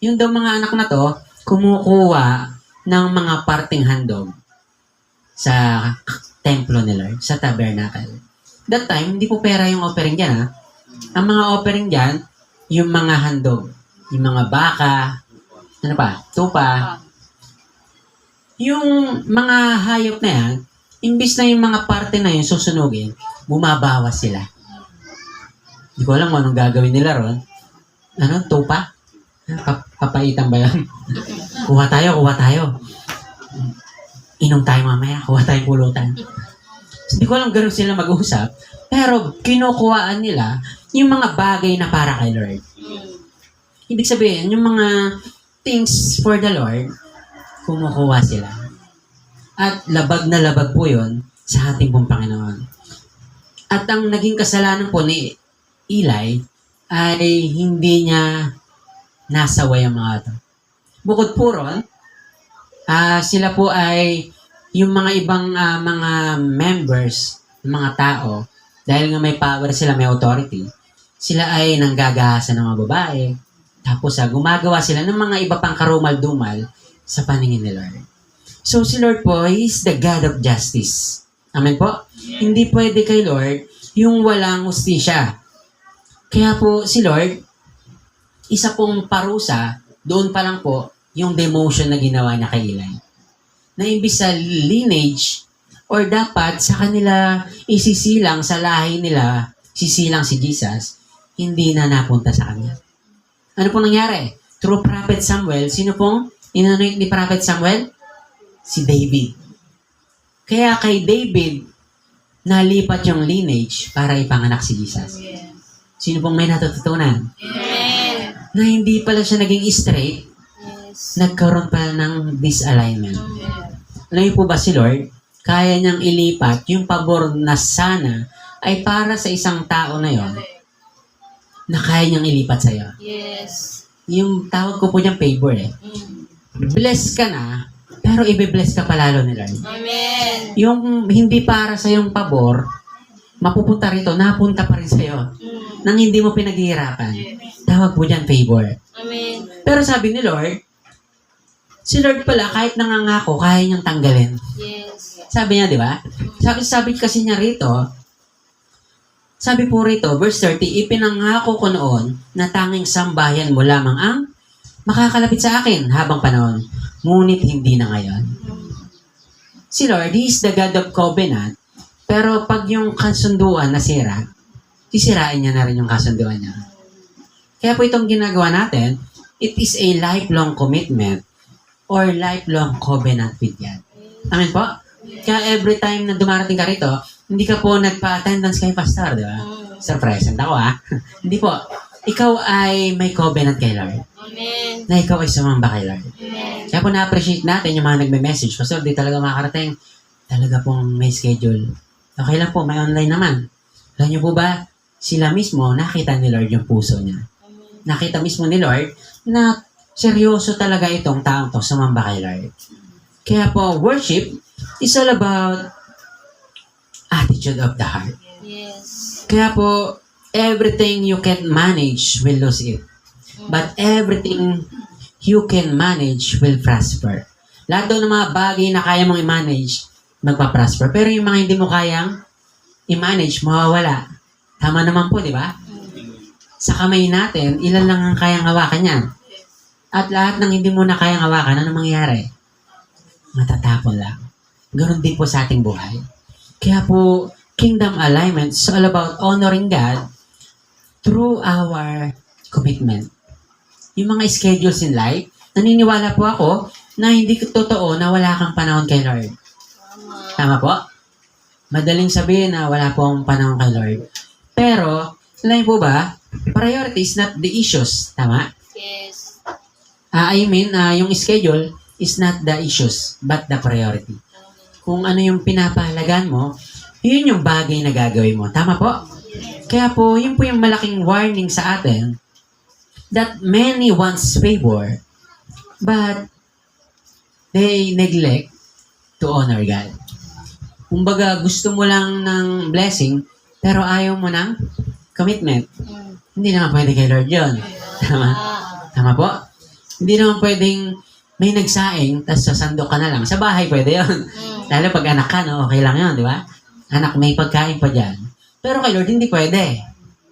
Yung daw mga anak na to, kumukuha ng mga parting handog sa templo ni Lord, sa tabernacle. That time, hindi po pera yung offering dyan, ha? Ang mga offering dyan, yung mga handog, yung mga baka, ano pa, tupa. Yung mga hayop na yan, imbis na yung mga parte na yun susunugin, bumabawas sila. Hindi ko alam kung anong gagawin nila ron. Ano? Tupa? Papaitan ba yan? Kuha tayo. Inom tayo mamaya. Kuha tayong pulutan. Hindi ko alam gano'n sila mag-usap. Pero kinukuhaan nila yung mga bagay na para kay Lord. Ibig sabihin, yung mga things for the Lord, kumukuha sila. At labag na labag po yun sa ating pong Panginoon. At ang naging kasalanan po ni Eli ay hindi niya nasaway ang mga ito. Bukod po ron, sila po ay yung mga ibang mga members, mga tao, dahil nga may power sila, may authority, sila ay nanggagahasan ng mga babae, tapos gumagawa sila ng mga iba pang karumal-dumal sa paningin ni Lord. So si Lord po, He is the God of justice. Amen po? Hindi pwede kay Lord yung walang hustisya. Kaya po si Lord, isa pong parusa, doon pa lang po, yung demotion na ginawa niya kay Eli. Na imbis sa lineage, or dapat sa kanila isisilang sa lahi nila, sisilang si Jesus, hindi na napunta sa kanya. Ano pong nangyari? Through Prophet Samuel, sino pong inanoint ni Prophet Samuel? Si David. Kaya kay David, nalipat yung lineage para ipanganak si Jesus. Sino pong may natututunan? Amen. Na hindi pala siya naging straight, Yes. nagkaroon pala ng disalignment. Alam niyo po ba si Lord, kaya niyang ilipat yung pabor na sana ay para sa isang tao na yon na kaya niyang ilipat sa'yo. Yes. Yung tawag ko po niyang favor Bless ka na, pero ibe-bless ka palalo ni Lord. Amen. Yung hindi para sa yung pabor, mapupunta rito, napunta pa rin sa'yo. Nang hindi mo pinaghihirapan. Tawag po dyan favor. Amen. Pero sabi ni Lord, si Lord pala, kahit nangangako, kaya niyang tanggalin. Yes. Sabi niya, di ba? Sabi kasi niya rito, sabi po rito, verse 30, ipinangako ko noon na tanging sambayan mo lamang ang makakalapit sa akin habang panahon. Ngunit hindi na ngayon. Si Lord, He is the God of covenant, pero pag yung kasunduan nasira, sisirain niya na rin yung kasunduan niya. Kaya po itong ginagawa natin, it is a lifelong commitment or lifelong covenant with God. Amen po? Kaya every time na dumarating ka rito, hindi ka po nagpa-attendance kay pastor, di ba? Sir, present ako Hindi po. Ikaw ay may covenant kay Lord. Amen. Na ikaw ay sumamba kay Lord. Amen. Kaya po na-appreciate natin yung mga nagme-message. Pastor, di talaga makakarating. Talaga pong may schedule. Okay lang po, may online naman. Alam niyo po ba, sila mismo, nakita ni Lord yung puso niya. Nakita mismo ni Lord na seryoso talaga itong taong to sumamba kay Lord. Kaya po, worship is all about attitude of the heart. Yes. Kaya po, everything you can manage will lose it. But everything you can manage will prosper. Lahat daw ng mga bagay na kaya mong i-manage, magpa-prosper. Pero yung mga hindi mo kayang i-manage, mawawala. Tama naman po, di ba? Sa kamay natin, ilan lang ang kayang hawakan yan. At lahat ng hindi mo na kayang hawakan, ano mangyayari? Matatapon lang. Ganon din po sa ating buhay. Kaya po, kingdom alignment is all about honoring God through our commitment. Yung mga schedules in life, naniniwala po ako na hindi totoo na wala kang panahon kay Lord. Tama po? Madaling sabihin na wala po akong panahon kay Lord. Pero, alam po ba, priority is not the issues. Tama? Yes. Yung schedule is not the issues, but the priority. Kung ano yung pinapahalagan mo, yun yung bagay na gagawin mo. Tama po? Kaya po, yun po yung malaking warning sa atin that many wants favor, but they neglect to honor God. Kumbaga, gusto mo lang ng blessing, pero ayaw mo ng commitment. Hindi naman pwede kay Lord yun. Tama? Tama po? Hindi naman pwedeng may nagsaing, tapos sasandok ka na lang. Sa bahay pwede yun. Lalo pag anak ka, no? Okay lang yun, di ba? Anak, may pagkain pa dyan. Pero kay Lord, hindi pwede.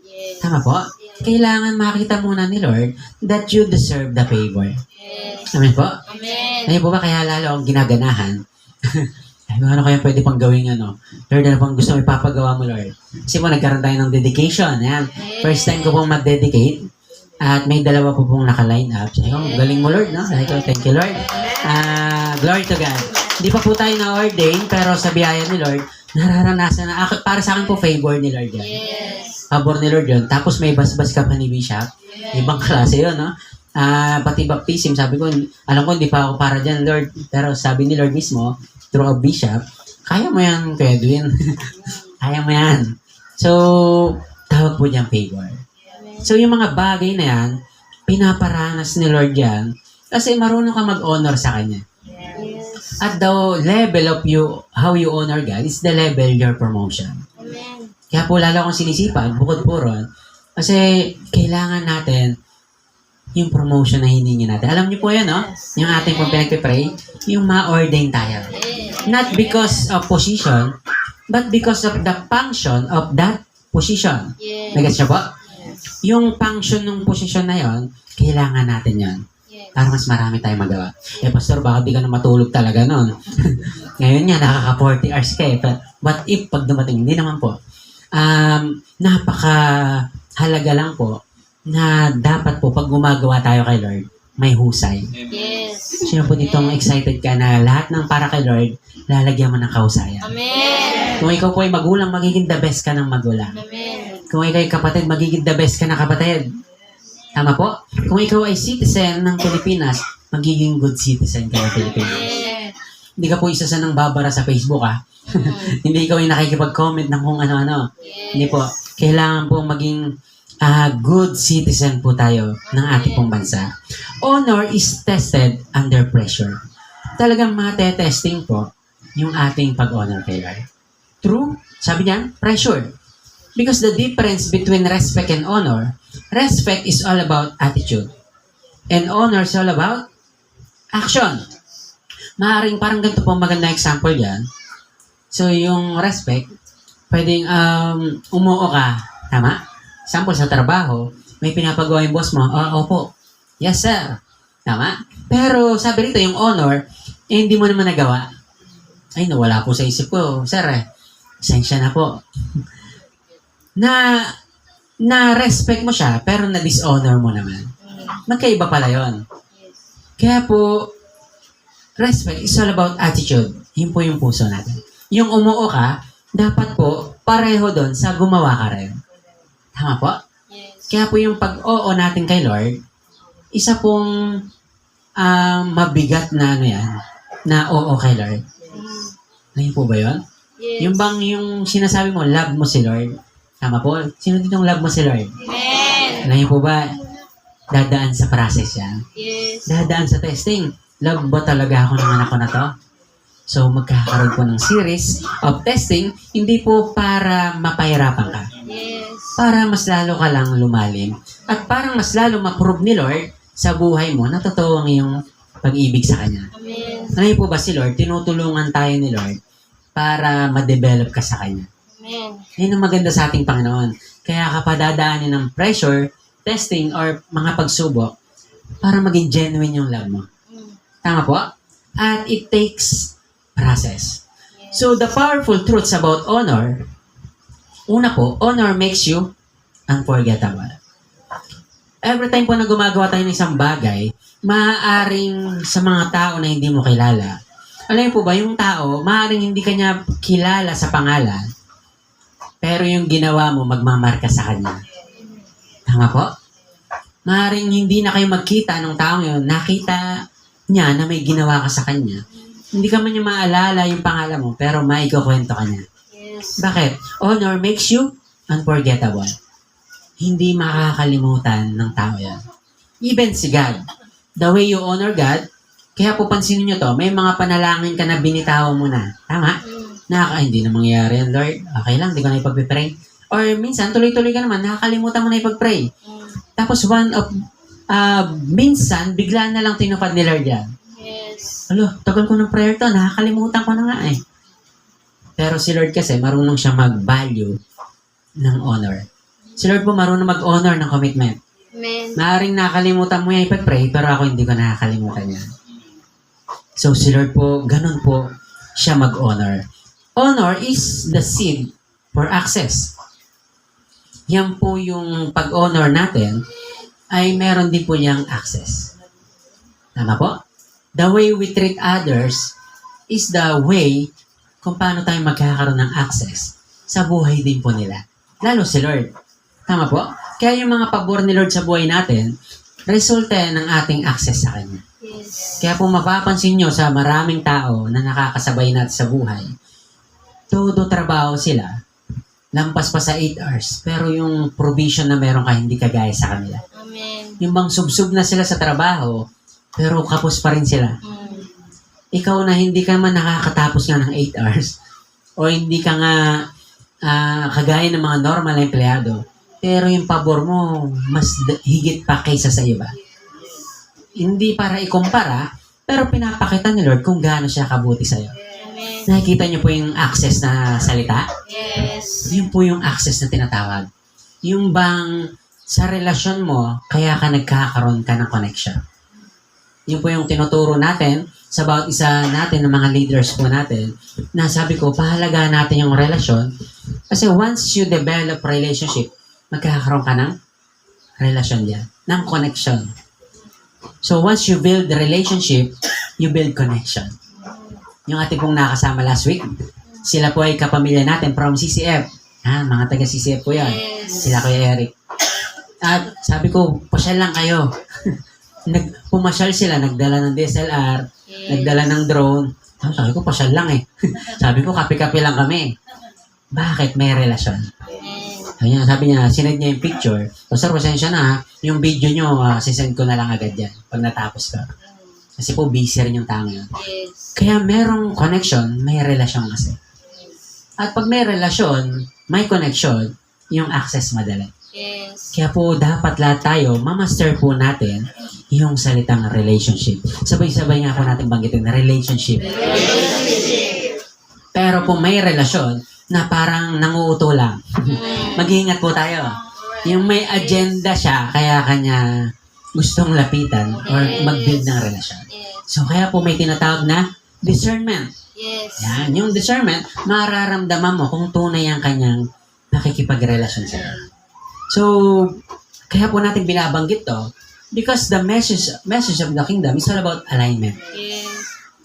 Yes. Tama po? Kailangan makita muna ni Lord that you deserve the favor. Yes. Amen po? Amen. Ngayon po ba kaya lalo akong ginaganahan? Ay, ano kaya pwede pang gawin Lord, ano pang gusto mo ipapagawa mo, Lord? Kasi po, nagkaroon tayo ng dedication. Ayan. First time ko pong mag-dedicate. At may dalawa po pong naka-line up. Sabi ko, galing mo, Lord, no? Sabi ko, thank you, Lord. Glory to God. Hindi pa po tayo na-ordain, pero sa biyaya ni Lord, nararanasan na, para sa akin po, favor ni Lord yan. Yes. Favor ni Lord yun. Tapos may basbas ka pa ni Bishop. Ibang klase yun, no? Pati baptism, sabi ko, alam ko, hindi pa ako para dyan, Lord. Pero sabi ni Lord mismo, through a bishop, kaya mo yan, Kuya Edwin. Kaya mo yan. So, tawag po dyan favor. So, yung mga bagay na yan, pinaparanas ni Lord yan, kasi marunong ka mag-honor sa Kanya. Yes. At the level of you, how you honor God, is the level your promotion. Amen. Kaya po lalo akong sinisipag, bukod po ron, kasi kailangan natin yung promotion na hiningi natin. Alam niyo po yan, no? Yung ating pong pinagpipray, yung ma-ordain tayo. Not because of position, but because of the function of that position. Yes. Nagets niyo po? Yung function ng posisyon na yon, kailangan natin yon. Yes. Para mas marami tayong magawa. Pastor, baka di ka na matulog talaga nun. Ngayon nga, nakaka-40 hours ka But if pag dumating, hindi naman po. Napaka-halaga lang po na dapat po pag gumagawa tayo kay Lord, may husay. Yes. Sino po ditong excited ka na lahat ng para kay Lord, lalagyan mo ng kahusayan? Amen. Kung ikaw po ay magulang, magiging the best ka ng magulang. Amen. Kung ikaw ay kapatid, magiging the best ka na kapatid. Tama po? Kung ikaw ay citizen ng Pilipinas, magiging good citizen ka ng Pilipinas. Yes. Hindi ka po isa sa nang babara sa Facebook, Hindi ikaw ay nakikipag-comment ng kung ano-ano. Yes. Hindi po. Kailangan po maging good citizen po tayo ng ating pong bansa. Honor is tested under pressure. Talagang mate-testing po yung ating pag-honor kay Lord. True? Sabi niyan, pressure. Because the difference between respect and honor, respect is all about attitude. And honor is all about action. Maaring parang ganito po maganda example yan. So, yung respect, pwedeng umuo ka. Tama? Example, sa trabaho, may pinapagawa yung boss mo, opo. Yes, sir. Tama? Pero sabi rito, yung honor, hindi mo naman nagawa. Ay, nawala po sa isip ko. Sir, esensya na po. Na-respect mo siya, pero na-dishonor mo naman. Magkaiba pala yon. Kaya po, respect is all about attitude. Yun po yung puso natin. Yung umuo ka, dapat po, pareho doon sa gumawa ka rin. Tama po? Yes. Kaya po yung pag-oo natin kay Lord, isa pong mabigat na na oo kay Lord. Ngayon po ba yun? Yes. Yung bang yung sinasabi mo, love mo si Lord? Tama po? Sino ditong love mo si Lord? Amen. Ngayon po ba, dadaan sa process yan? Yes. Dadaan sa testing. Love ba talaga ako ng anak ko na to? So, magkakaroon po ng series of testing, hindi po para mapahirapan ka. Yes. Para mas lalo ka lang lumalim. At parang mas lalo ma-prove ni Lord sa buhay mo na totoo ang iyong pag-ibig sa Kanya. Amen. Ano po ba si Lord? Tinutulungan tayo ni Lord para ma-develop ka sa Kanya. Amen. Yan ang maganda sa ating Panginoon. Kaya ka pa dadaanin ng pressure, testing, or mga pagsubok para maging genuine yung love mo. Tama po? At it takes process. So, the powerful truths about honor, una po, honor makes you unforgettable. Every time po na gumagawa tayo ng isang bagay, maaaring sa mga tao na hindi mo kilala, alam po ba, yung tao, maaaring hindi kanya kilala sa pangalan, pero yung ginawa mo, magmamarka sa kanya. Tama po? Maaaring hindi na kayo magkita ng tao yun, nakita niya na may ginawa ka sa kanya. Hindi ka man niya maalala yung pangalan mo, pero maikukwento ka niya. Yes. Bakit? Honor makes you unforgettable. Hindi makakalimutan ng tao yan. Even si God. The way you honor God, kaya po pansinin nyo to, may mga panalangin ka na binitawan mo na. Tama? Hindi na mangyayari yan, Lord. Okay lang, di ko na ipag-pray. Or minsan, tuloy-tuloy ka naman, nakakalimutan mo na ipag-pray. Tapos minsan, bigla na lang tinupad ni Lord yan. Yes. Alo, tagal ko ng prayer to, nakakalimutan ko na nga eh. Pero si Lord kasi, marunong siya mag-value ng honor. Si Lord po marunong mag-honor ng commitment. Amen. Maaaring nakalimutan mo yan ipag-pray, pero ako hindi ko nakakalimutan yan. So si Lord po, ganun po siya mag-honor. Honor is the seed for access. Yan po yung pag-honor natin, ay meron din po niyang access. Tama po? The way we treat others is the way kung paano tayo magkakaroon ng access sa buhay din po nila. Lalo si Lord. Tama po? Kaya yung mga pabor ni Lord sa buhay natin, resulta ng ating access sa Kanya. Yes. Kaya po mapapansin nyo sa maraming tao na nakakasabay natin sa buhay, todo trabaho sila, lampas pa sa 8 hours, pero yung provision na meron ka hindi kagaya sa kanila. Amen. Yung bang subsub na sila sa trabaho, pero kapos pa rin sila. Ikaw na hindi ka man nakakatapos nga ng 8 hours, o hindi ka nga kagaya ng mga normal na empleyado, pero yung pabor mo, mas higit pa kaysa sa iba. Hindi para ikumpara, pero pinapakita ni Lord kung gaano siya kabuti sa'yo. Amen. Nakikita niyo po yung access na salita? Yes. Yun po yung access na tinatawag. Yung bang sa relasyon mo, kaya ka nagkakaroon ka ng connection. Yun po yung tinuturo natin sa bawat isa natin ng mga leaders po natin na sabi ko, pahalagaan natin yung relasyon kasi once you develop relationship, magkakaroon ka ng relasyon yan, ng connection. So once you build the relationship, you build connection. Yung ating pong nakasama last week, sila po ay kapamilya natin from CCF. Mga taga CCF po yan. Yes. Sila Kuya Eric. At sabi ko, pasyal lang kayo. Pumasyal sila, nagdala ng DSLR, nagdala ng drone. Sabi ko, pasyal lang eh. Sabi ko, kape-kape lang kami. Bakit? May relasyon. Sabi niya, sinend niya yung picture. So, sir, pasensya na ha. Yung video nyo, sisend ko na lang agad yan pag natapos ka. Kasi po, busy rin yung tao yun. Yes. Kaya merong connection, may relasyon kasi. At pag may relasyon, may connection, yung access madali. Yes. Kaya po, dapat lahat tayo, mamaster po natin yung salitang relationship. Sabay-sabay nga po natin banggitin na relationship. Pero kung may relasyon na parang nanguuto lang, mag-iingat po tayo. Yung may agenda siya, kaya kanya gustong lapitan or mag-build ng relasyon. So, kaya po may tinatawag na discernment. Yes. Yan, yung discernment, mararamdaman mo kung tunay ang kanyang nakikipagrelasyon sa'yo. So, kaya po natin binabanggit to because the message of the kingdom is all about alignment. Yes.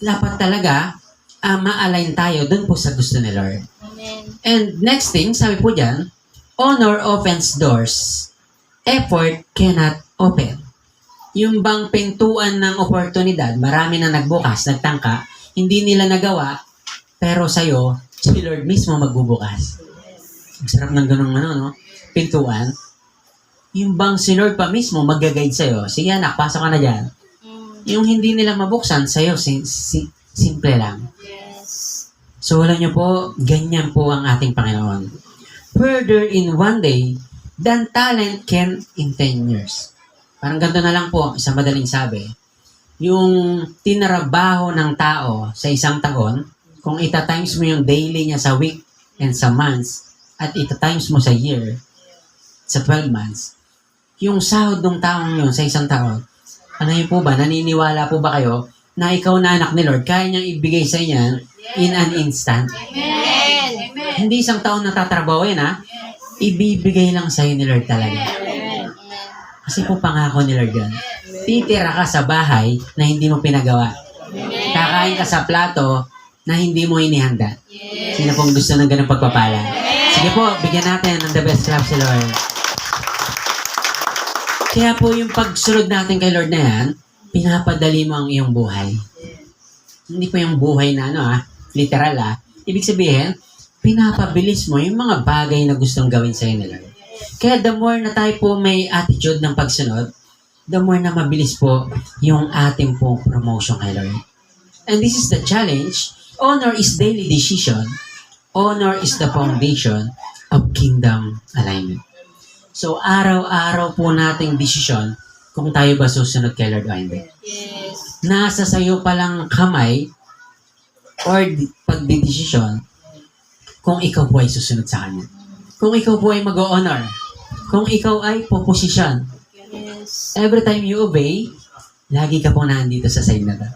Dapat talaga ma-align tayo dun po sa gusto ni Lord. Amen. And next thing, sabi po dyan, honor opens doors. Effort cannot open. Yung bang pintuan ng oportunidad, marami na nagbukas, nagtangka, hindi nila nagawa, pero sa'yo, si Lord mismo magbubukas. Ang sarap ng ganung no? Pintuan. Yung bang si Lord pa mismo mag-guide sa'yo, sige anak, pasok ka na dyan. Yung hindi nila mabuksan, sa'yo, simple lang. Yes. So, alam niyo po, ganyan po ang ating Panginoon. Further in one day than talent can in 10 years. Parang ganito na lang po, isang madaling sabi. yung tinrabaho ng tao sa isang taon, kung ita-times mo yung daily niya sa week and sa months, at ita-times mo sa year, sa 12 months, yung sahod ng taong yun sa isang taon, ano yun po ba? Naniniwala po ba kayo na ikaw na anak ni Lord, kaya niyang ibigay sa inyo in an instant? Amen. Hindi isang taon na tatrabaho yan, ha? Ibibigay lang sa'yo ni Lord talaga. Kasi po pangako ni Lord yan. Titira ka sa bahay na hindi mo pinagawa. Kakain ka sa plato na hindi mo inihanda. Sino pong gusto ng ganang pagpapala? Sige po, bigyan natin ng the best clap si Lord. Kaya po yung pagsunod natin kay Lord na yan, pinapadali mo ang iyong buhay. Hindi po yung buhay na literal Ibig sabihin, pinapabilis mo yung mga bagay na gustong gawin sa'yo ni Lord. Kaya the more na tayo po may attitude ng pagsunod, the more na mabilis po yung ating pong promotion kay Lord. And this is the challenge. Honor is daily decision. Honor is the foundation of kingdom alignment. So, araw-araw po nating desisyon kung tayo ba susunod kay Lord o hindi. Yes. Nasa sayo palang kamay or pagdidesisyon kung ikaw po ay susunod sa Kanya. Kung ikaw po ay mag-honor. Kung ikaw ay poposisyon. Yes. Every time you obey, lagi ka po nandito sa side na to.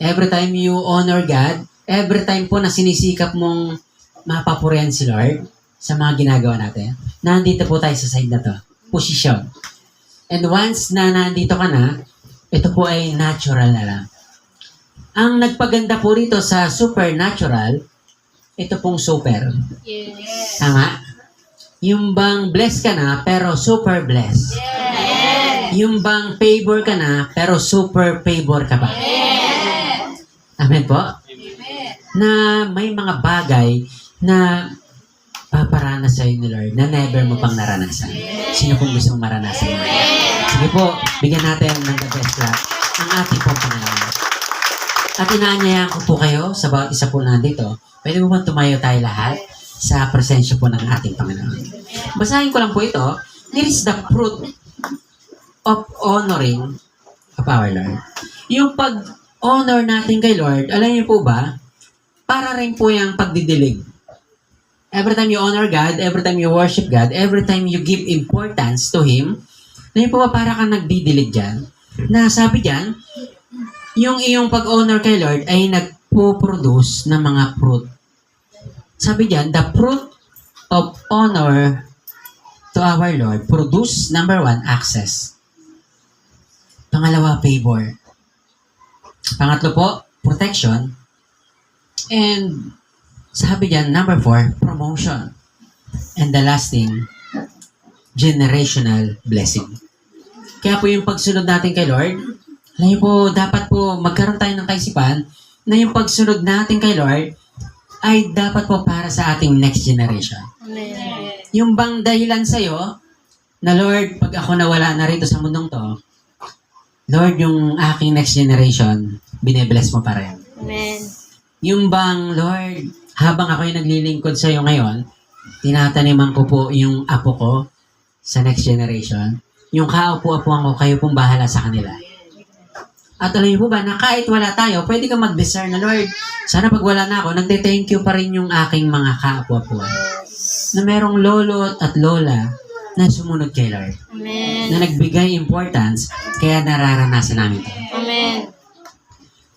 Every time you honor God, every time po na sinisikap mong mapapurihan si Lord sa mga ginagawa natin, nandito po tayo sa side na to. Posisyon. And once na nandito ka na, ito po ay natural na lang. Ang nagpaganda po rito sa supernatural, ito pong super. Yes. Tama? Yung bang blessed ka na, pero super blessed. Yes. Yung bang favor ka na, pero super favor ka pa. Amen po? Na may mga bagay na paparanas sa'yo ni Lord na never mo pang naranasan. Sino pong gusto mong maranasan mo? Sige po, bigyan natin ng the best clap ang ating pong Panginoon. At inaanyayahan ko po kayo sa bawat isa po nandito. Pwede mo bang tumayo tayo lahat sa presensya po ng ating Panginoon? Basahin ko lang po ito. There is the fruit of honoring of our Lord. Yung pag-honor natin kay Lord, alam niyo po ba, para rin po yung pagdidilig. Every time you honor God, every time you worship God, every time you give importance to Him, alam niyo po ba, para kang nagdidilig dyan? Na sabi dyan, yung iyong pag-honor kay Lord ay nagpo-produce ng mga fruit. Sabi dyan, the fruit of honor to our Lord produce, number 1, access. Pangalawa, favor. Pangatlo po, protection. And sabi dyan, number 4, promotion. And the last thing, generational blessing. Kaya po yung pagsunod natin kay Lord, alam niyo po, dapat po magkaroon tayo ng kaisipan na yung pagsunod natin kay Lord ay dapat po para sa ating next generation. Amen. Yung bang dahilan sa'yo, na Lord, pag ako nawala na rito sa mundong to, Lord, yung aking next generation, bine-bless mo pa rin. Amen. Yung bang, Lord, habang ako'y naglilingkod sa'yo ngayon, tinataniman ko po yung apo ko sa next generation. Yung kaupo-apuan ko, kayo pong bahala sa kanila. At alam niyo po ba, na kahit wala tayo, pwede kang mag-discern na, Lord, sana pag wala na ako, nagte-thank you pa rin yung aking mga kaupo-apuan. Na merong lolo at lola na sumunod kay Lord. Amen. Na nagbigay importance, kaya nararanasan namin ito. Amen.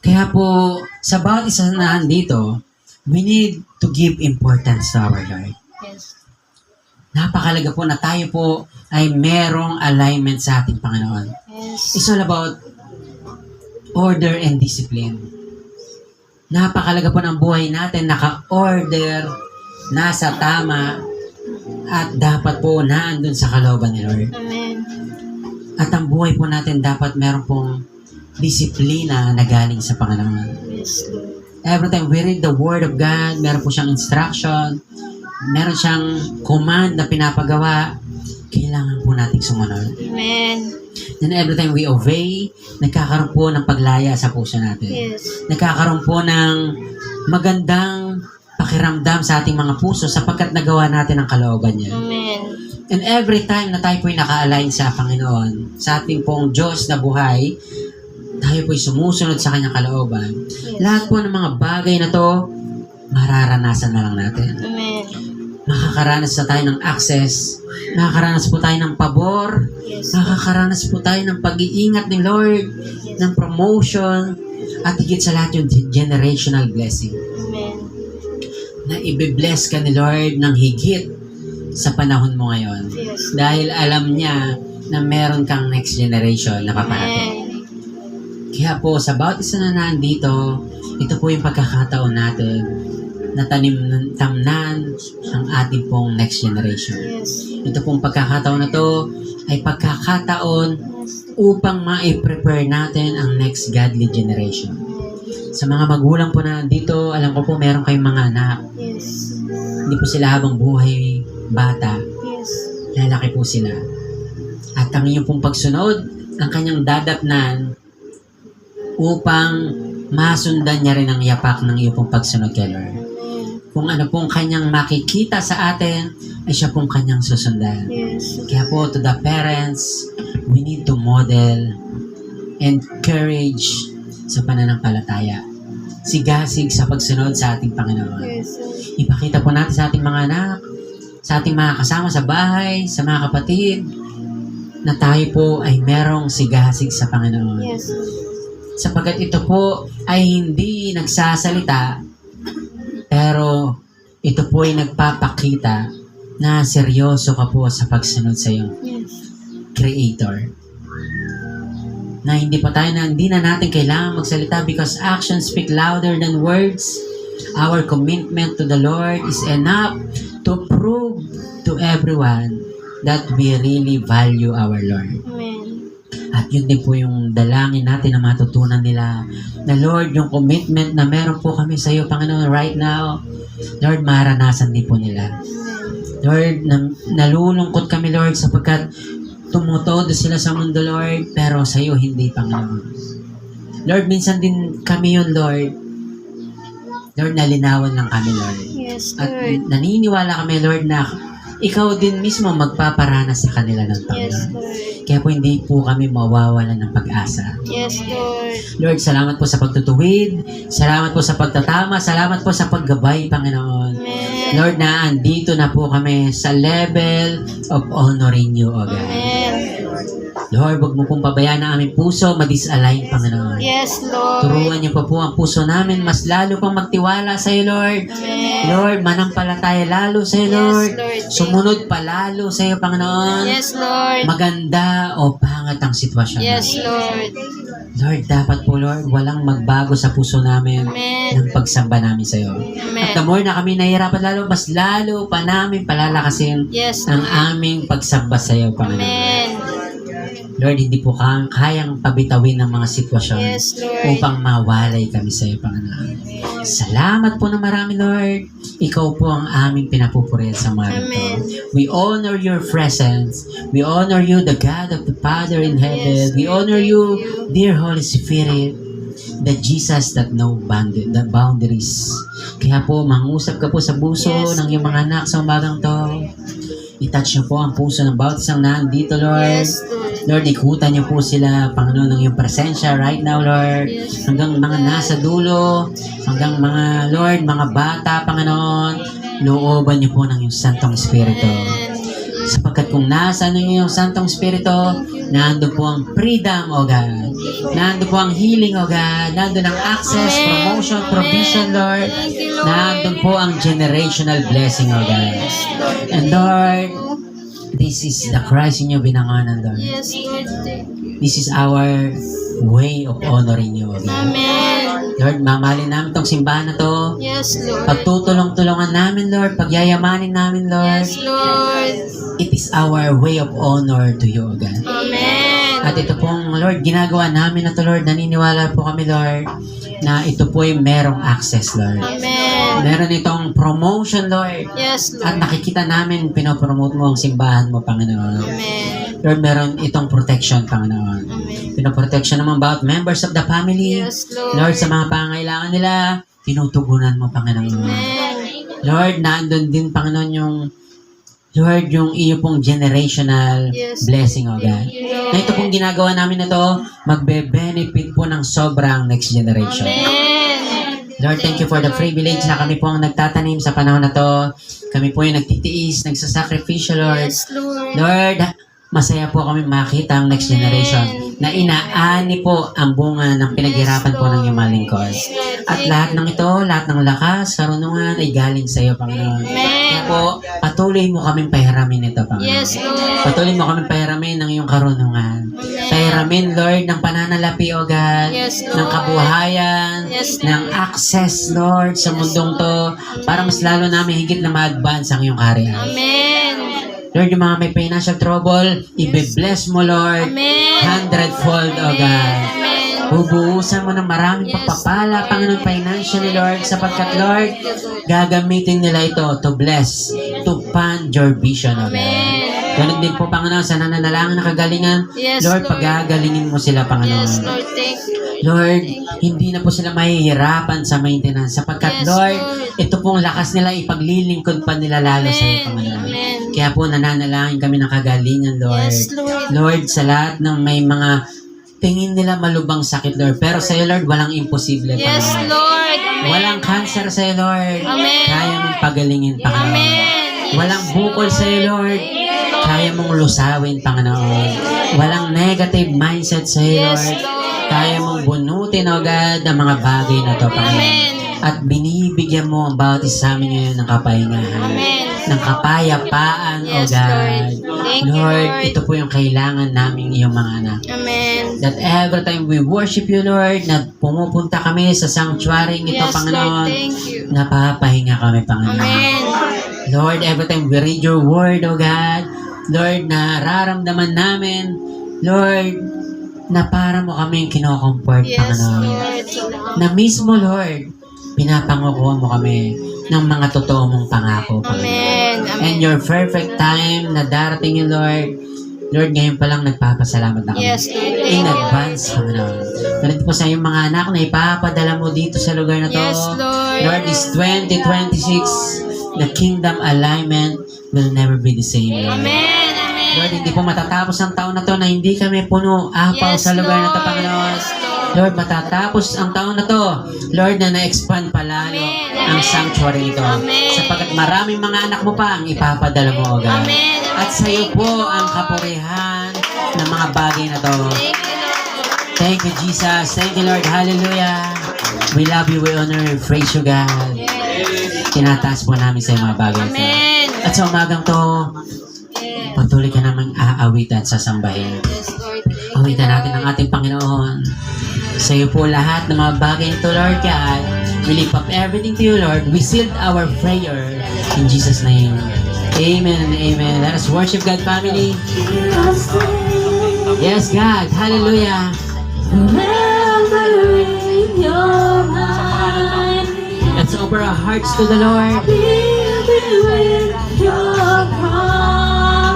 Kaya po, sa bawat isa na nandito, we need to give importance to our Lord. Yes. Napakalaga po na tayo po ay merong alignment sa ating Panginoon. Yes. It's all about order and discipline. Napakalaga po ng buhay natin, naka-order, nasa tama, at dapat po naandun sa kalooban ni Lord. Amen. At ang buhay po natin dapat meron pong disiplina na galing sa Panginoon. Yes, Lord. Every time we read the Word of God, meron po siyang instruction, meron siyang command na pinapagawa, kailangan po nating sumunod. Amen. Then every time we obey, nagkakaroon po ng paglaya sa puso natin. Yes. Nagkakaroon po ng magandang pakiramdam sa ating mga puso sapagkat nagawa natin ang kalooban niya. Amen. And every time na tayo po'y naka-align sa Panginoon, sa ating pong Diyos na buhay, tayo po'y sumusunod sa kanyang kalooban, lahat po ng mga bagay na to, mararanasan na lang natin. Amen. Makakaranas na tayo ng access, makakaranas po tayo ng pabor, Yes. makakaranas po tayo ng pag-iingat ni Lord, ng promotion, at higit sa lahat yung generational blessing. Amen. Na i-bless ka ni Lord ng higit sa panahon mo ngayon. Yes. Dahil alam niya na meron kang next generation na paparating. Amen. Kaya po, sa bawat isa na nandito, ito po yung pagkakataon natin na tamnan ang ating pong next generation. Yes. Ito pong pagkakataon na to ay pagkakataon upang ma-prepare natin ang next godly generation. Sa mga magulang po na dito, alam ko po meron kayong mga anak. Yes. Hindi po sila habang buhay bata. Yes. Lalaki po sila. At ang inyong pong pagsunod, ang kanyang dadatnan upang masundan niya rin ang yapak ng iyong pong pagsunod kay Lord. Kung ano pong kanyang makikita sa atin, ay siya pong kanyang susundan. Yes. Kaya po, to the parents, we need to model encourage sa pananampalataya. Sigasig sa pagsunod sa ating Panginoon. Yes. Ipakita po natin sa ating mga anak, sa ating mga kasama sa bahay, sa mga kapatid, na tayo po ay merong sigasig sa Panginoon. Yes. Sapagkat ito po ay hindi nagsasalita, pero ito po ay nagpapakita na seryoso ka po sa pagsunod sa iyong Yes. Creator. Na hindi na natin kailangan magsalita because actions speak louder than words. Our commitment to the Lord is enough to prove to everyone that we really value our Lord. Amen. At yun din po yung dalangin natin na matutunan nila na Lord, yung commitment na meron po kami sa iyo, Panginoon, right now, Lord, maranasan din po nila. Lord, nalulungkot kami, Lord, sapagkat tumutodo sila sa mundo, Lord, pero sa iyo hindi, Panginoon. Lord, minsan din kami yun, Lord. Lord, nalinawan lang kami, Lord. Yes, At Lord. naniniwala kami, Lord, na ikaw din mismo magpaparanas sa kanila ng Yes, Panginoon. Lord. Kaya po hindi po kami mawawalan ng pag-asa. Yes, Lord. Lord, salamat po sa pagtutuwid. Salamat po sa pagtatama. Salamat po sa paggabay, Panginoon. Amen. Lord, na andito na po kami sa level of honoring you, O God. Amen. Lord, huwag mo pong pabayaan ang aming puso, madisalign, Panginoon. Yes, Lord. Turuan niyo pa po ang puso namin, mas lalo pang magtiwala sa iyo, Lord. Amen. Lord, manampalataya lalo sa iyo, Yes, Lord. Lord. Sumunod palalo sa iyo, Panginoon. Yes, Lord. Maganda o pangat ang sitwasyon. Yes, Lord. Lord, dapat po, Lord, walang magbago sa puso namin Amen. ng pagsamba namin sa iyo. Amen. At the more na kami nahihirapan lalo, mas lalo pa namin palalakasin Yes, ang Lord. aming pagsamba sa iyo, Panginoon. Amen. Lord, hindi po kayang pabitawin ng mga sitwasyon Yes, Lord. upang mawalay kami sa iyo, Panginoon. Salamat po na marami, Lord. Ikaw po ang aming pinapupurihan sa mga ito. Amen. We honor your presence. We honor you, the God of the Father in heaven. Yes, We honor you, dear Holy Spirit, the Jesus that know the boundaries. Kaya po, mangusap ka po sa puso Yes, ng iyong mga anak sa umagang to. I-touch niyo po ang puso ng bawat isang nandito, Lord. Yes, Lord. Lord, ikutan niyo po sila, Panginoon, ng iyong presensya right now, Lord. Yes. Hanggang mga nasa dulo, hanggang mga, Lord, mga bata, Panginoon, looban niyo po ng iyong Santong Espiritu. Sapagkat kung nasa ng iyong Santong Espiritu, nando po ang freedom, O God. Nando po ang healing, O God. Nando ang access, Amen. promotion, provision, Lord. Thank you, Lord. Nando po ang generational blessing, O God. And Lord, this is the Christ in you binanganan, Lord. Yes, Lord. Thank you. This is our way of honoring you, O God. Amen. Lord, mamahalin namin tong simbahan na to. Yes, Lord. Pagtutulong-tulungan namin, Lord. Pagyayamanin namin, Lord. Yes, Lord. It is our way of honor to you, O God. Amen. At ito pong, Lord, ginagawa namin na to, Lord. Naniniwala po kami, Lord, na ito po ay merong access, Lord. Amen. Meron itong promotion, Lord. Yes, At Lord. nakikita namin, pinopromote mo ang simbahan mo, Panginoon. Amen. Lord, meron itong protection, Panginoon. Amen. Pinoprotection naman about members of the family. Yes, Lord. Lord, sa mga pangailangan nila, tinutugunan mo, Panginoon. Amen. Lord, nandun din, Panginoon, yung iyo pong generational Yes. blessing, O God. Thank you, Lord. Na ito pong ginagawa namin na to, magbe-benefit po po ng sobrang next generation. Amen. Lord, thank you for the privilege na kami po ang nagtatanim sa panahon na to. Kami po yung nagtitiis, nagsasakripisyo, Lord. Yes, Lord. Lord, masaya po kami makita ang next generation na inaani po ang bunga ng pinaghirapan po ng iyong mga lingkod. At lahat ng ito, lahat ng lakas, karunungan ay galing sa iyo, Panginoon. Kaya po, patuloy mo kaming pahiramin ito, Panginoon. Yes, Lord. Patuloy mo kaming pahiramin ng iyong karunungan. Pahiramin, Lord, ng pananalapi, O God, Yes, Lord. ng kabuhayan, Yes, ng access, Lord, sa mundong to, para mas lalo namin higit na ma-advance ang iyong kaharian. Amen. Lord, yung mga may financial trouble, i-bless mo, Lord, Amen. 100-fold, O God. Amen. Bubuhusan mo ng maraming Yes. pagpapala, Panginoon, financially, Lord, sapagkat, Lord, gagamitin nila ito to bless, to fund your vision, O God. Amen. Ganun din po, Panginoon, sa nananalangin na kagalingan, Yes, Lord, Lord. pagagalingin mo sila, Panginoon. Yes, Lord. Thank you. Lord, hindi na po sila mahihirapan sa maintenance sapagkat, Yes, Lord, Lord. ito pong lakas nila, ipaglilingkod pa nila lalo sa iyo, Amen. Panginoon. Amen. Kaya po, nananalangin kami ng kagalingan, Lord. Yes, Lord. Lord, sa lahat ng may mga tingin nila malubang sakit, Lord. Pero sa iyo, Lord, walang imposible, Yes, Panginoon. Lord. Amen. Walang cancer sa iyo, Lord. Amen. Kaya mong pagalingin, Panginoon. Amen. Walang bukol sa iyo, Lord. Kaya mong lusawin, Panginoon. Walang negative mindset sa iyo, Yes, Lord. Lord. Kaya mong bunutin, O God, ang mga bagay na to, Panginoon. Amen. At binibigyan mo ang bawat isa sa amin ngayon ng kapahingahan. Amen. Ng kapayapaan, Yes, O God. Lord. Thank you, Lord, Lord. ito po yung kailangan namin iyong mga anak. Amen. That every time we worship you, Lord, na pumupunta kami sa sanctuary ito, Yes, Lord. Panginoon, Thank you. napapahinga kami, Panginoon. Amen. Lord, every time we read your word, O God, Lord, nararamdaman namin, Lord, na para mo kami yung kinokomfort, Yes, Panginoon. Lord. Na mismo, Lord, pinapangukuha mo kami ng mga totoo mong pangako, Panginoon. Amen. Amen. And your perfect time na darating yun, Lord. Lord, ngayon pa lang nagpapasalamat na kami. Yes, Lord. In Thank you. advance, Panginoon. Ganito po sa iyong mga anak na ipapadala mo dito sa lugar na to. Yes, Lord. Lord, this 2026, the kingdom alignment will never be the same, Lord. Amen. Lord, Amen. hindi po matatapos ang taon na to na hindi kami puno apaw Yes, sa lugar na to, Lord. Panginoon. Yes, Lord. Lord, matatapos ang taon na to, Lord, na na-expand palalo Amen. ang Amen. sanctuary ito. Amen. Sapagkat maraming mga anak mo pa ang ipapadala mo, O God. Amen. At sa iyo po ang kapurihan ng mga bagay na to. Thank you, Lord. Thank you, Jesus. Thank you, Lord. Hallelujah. We love you, we honor you, praise you, God. Tinataas po namin sa iyo mga bagay ito. Amen. At sa umagang to, patuloy ka namang aawitan sa sambahin. Yes, Lord. Thank you, Awitan natin Lord. ang ating Panginoon. Sa iyo po lahat ng mga bagay ito, Lord God. We lift up everything to you, Lord. We sealed our prayer in Jesus' name. Amen and amen. Let us worship God, family. Yes, God. Hallelujah. Forever in your mind, Let's open our hearts to the Lord. living with your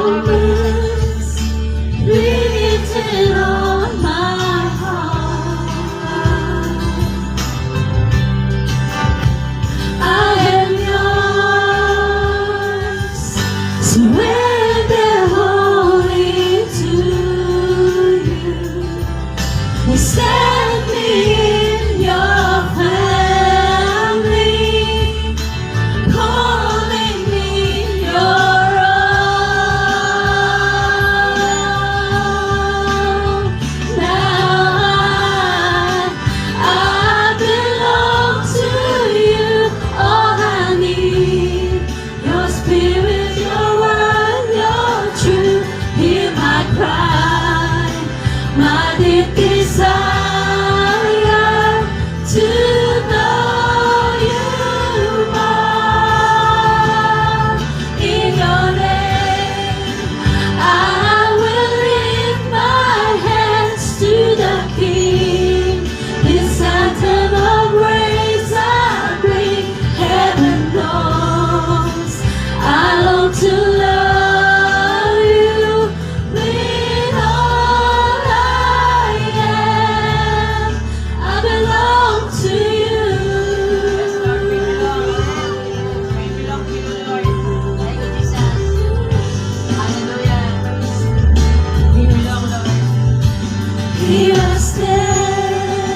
promise, written on my heart. I am yours, surrender wholly to you. You set me in your family, calling me your own. Now I belong to you. All I need, your spirit, your word, your truth. Hear my cry, my deep desire to know you more. In your name, I will lift my hands to the King. This anthem of praise I bring, heaven knows I long to love you with all I am. I belong to you. Here I stand,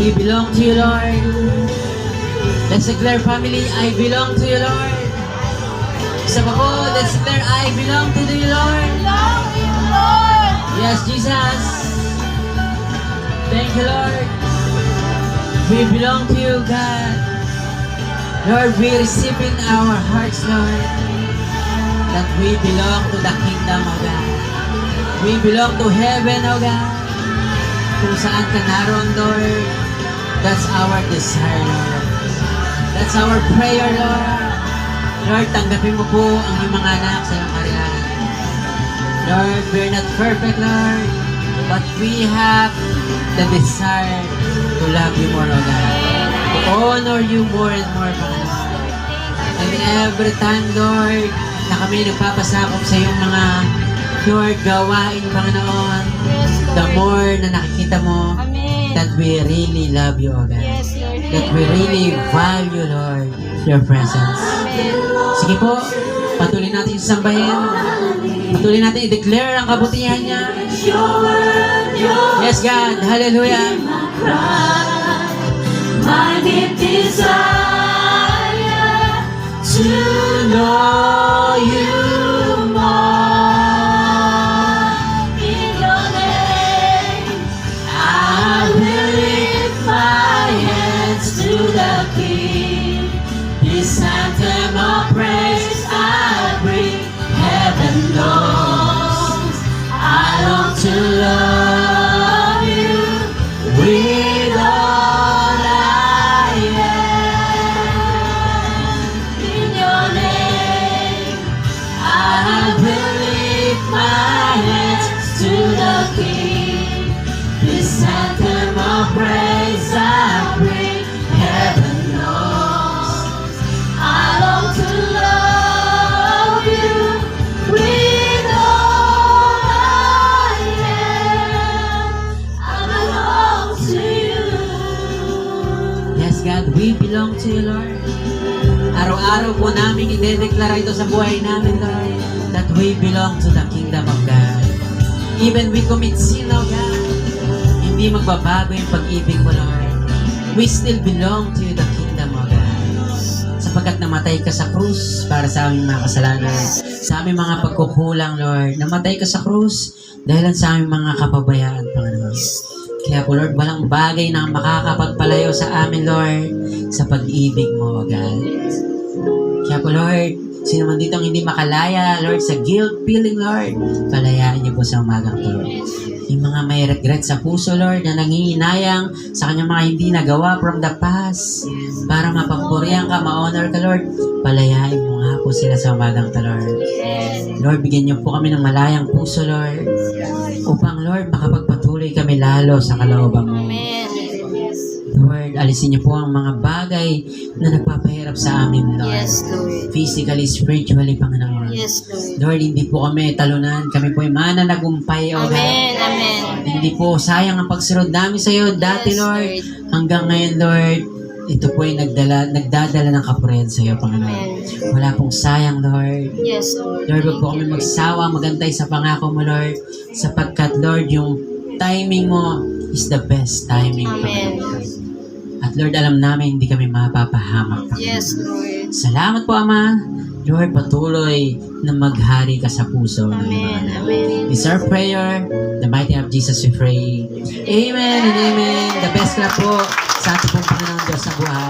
we belong to you, Lord. Let's declare, family, I belong to you, Lord. Isa pa po, let's declare, I belong to you, Lord. Yes, Jesus. Thank you, Lord. We belong to you, God. Lord, we receive in our hearts, Lord, that we belong to the kingdom of God. We belong to heaven, O God. Kung saan ka naroon, Lord, that's our desire, Lord. That's our prayer, Lord. Lord, tanggapin mo po ang iyong mga anak sa iyong karilaan. Lord, we're not perfect, Lord, but we have the desire to love you more, O God. To honor you more and more, Panginoon. And every time, Lord, na kami nagpapasakop sa iyong mga Lord, gawain, Panginoon, the more na nakikita mo that we really love you, O God. That we really value, Lord, your presence. Sige po, patuloy natin sambahin. Patuloy natin i-declare ang kabutihan niya. Yes, God. Hallelujah. My deep desire to know you more. In your name, I will lift my hands to the King. This anthem of praise I bring, heaven knows. I long to love you with all I am. In your name, I will lift my hands to the King. This anthem of praise I bring, heaven knows. I long to love you with all I am. I belong to you. Yes, God, we belong to you, Lord. Araw-araw po namin i-declare ito sa buhay namin, Lord, that we belong to the kingdom of God. Even we commit sin, O God, hindi magbabago yung pag-ibig mo, Lord. We still belong to the kingdom of God. Sapagkat namatay ka sa krus para sa aming mga kasalanan, sa aming mga pagkukulang, Lord. Namatay ka sa krus dahil sa aming mga kapabayaan, Panginoon. Kaya po, Lord, walang bagay na makakapagpalayo sa amin, Lord, sa pag-ibig mo, O God. Kaya po, Lord, sino man dito ang hindi makalaya, Lord, sa guilt feeling, Lord, palayaan niyo po sa umagang to, Lord. Yung mga may regret sa puso, Lord, na nangihinayang sa kanyang mga hindi nagawa from the past, para mapapurihan ka, ma-honor ka, Lord, palayain mo nga po sila sa umagang to, Lord. Lord, bigyan niyo po kami ng malayang puso, Lord, upang, Lord, makapagpatuloy kami lalo sa kalooban mo. Lord, alisin niyo po ang mga bagay na nagpapahirap sa amin, Lord. Yes, Lord. Physically, spiritually, Panginoon. Yes, Lord. Lord, hindi po kami talunan. Kami po ay mananagumpay, O God. Amen. Amen. Hindi po sayang ang pagsunod namin sa iyo dati, Yes, Lord. Lord. Hanggang ngayon, Lord, ito po ay nagdadala ng kapurihan sa iyo, Panginoon. Amen. Wala pong sayang, Lord. Yes, Lord. Lord, wag po kami magsawa, magantay sa pangako mo, Lord. Sapagkat, Lord, yung timing mo is the best timing, Amen. Panginoon. At Lord, alam namin hindi kami mapapahamak, Panginoon. Yes, Lord. Salamat po, Ama. Lord, patuloy na maghari ka sa puso ng Amen. mga. Amen. It's our prayer. The mighty name of Jesus we pray. Amen and amen. The best clap po sa ating pong Panginoon Diyos sa buhay.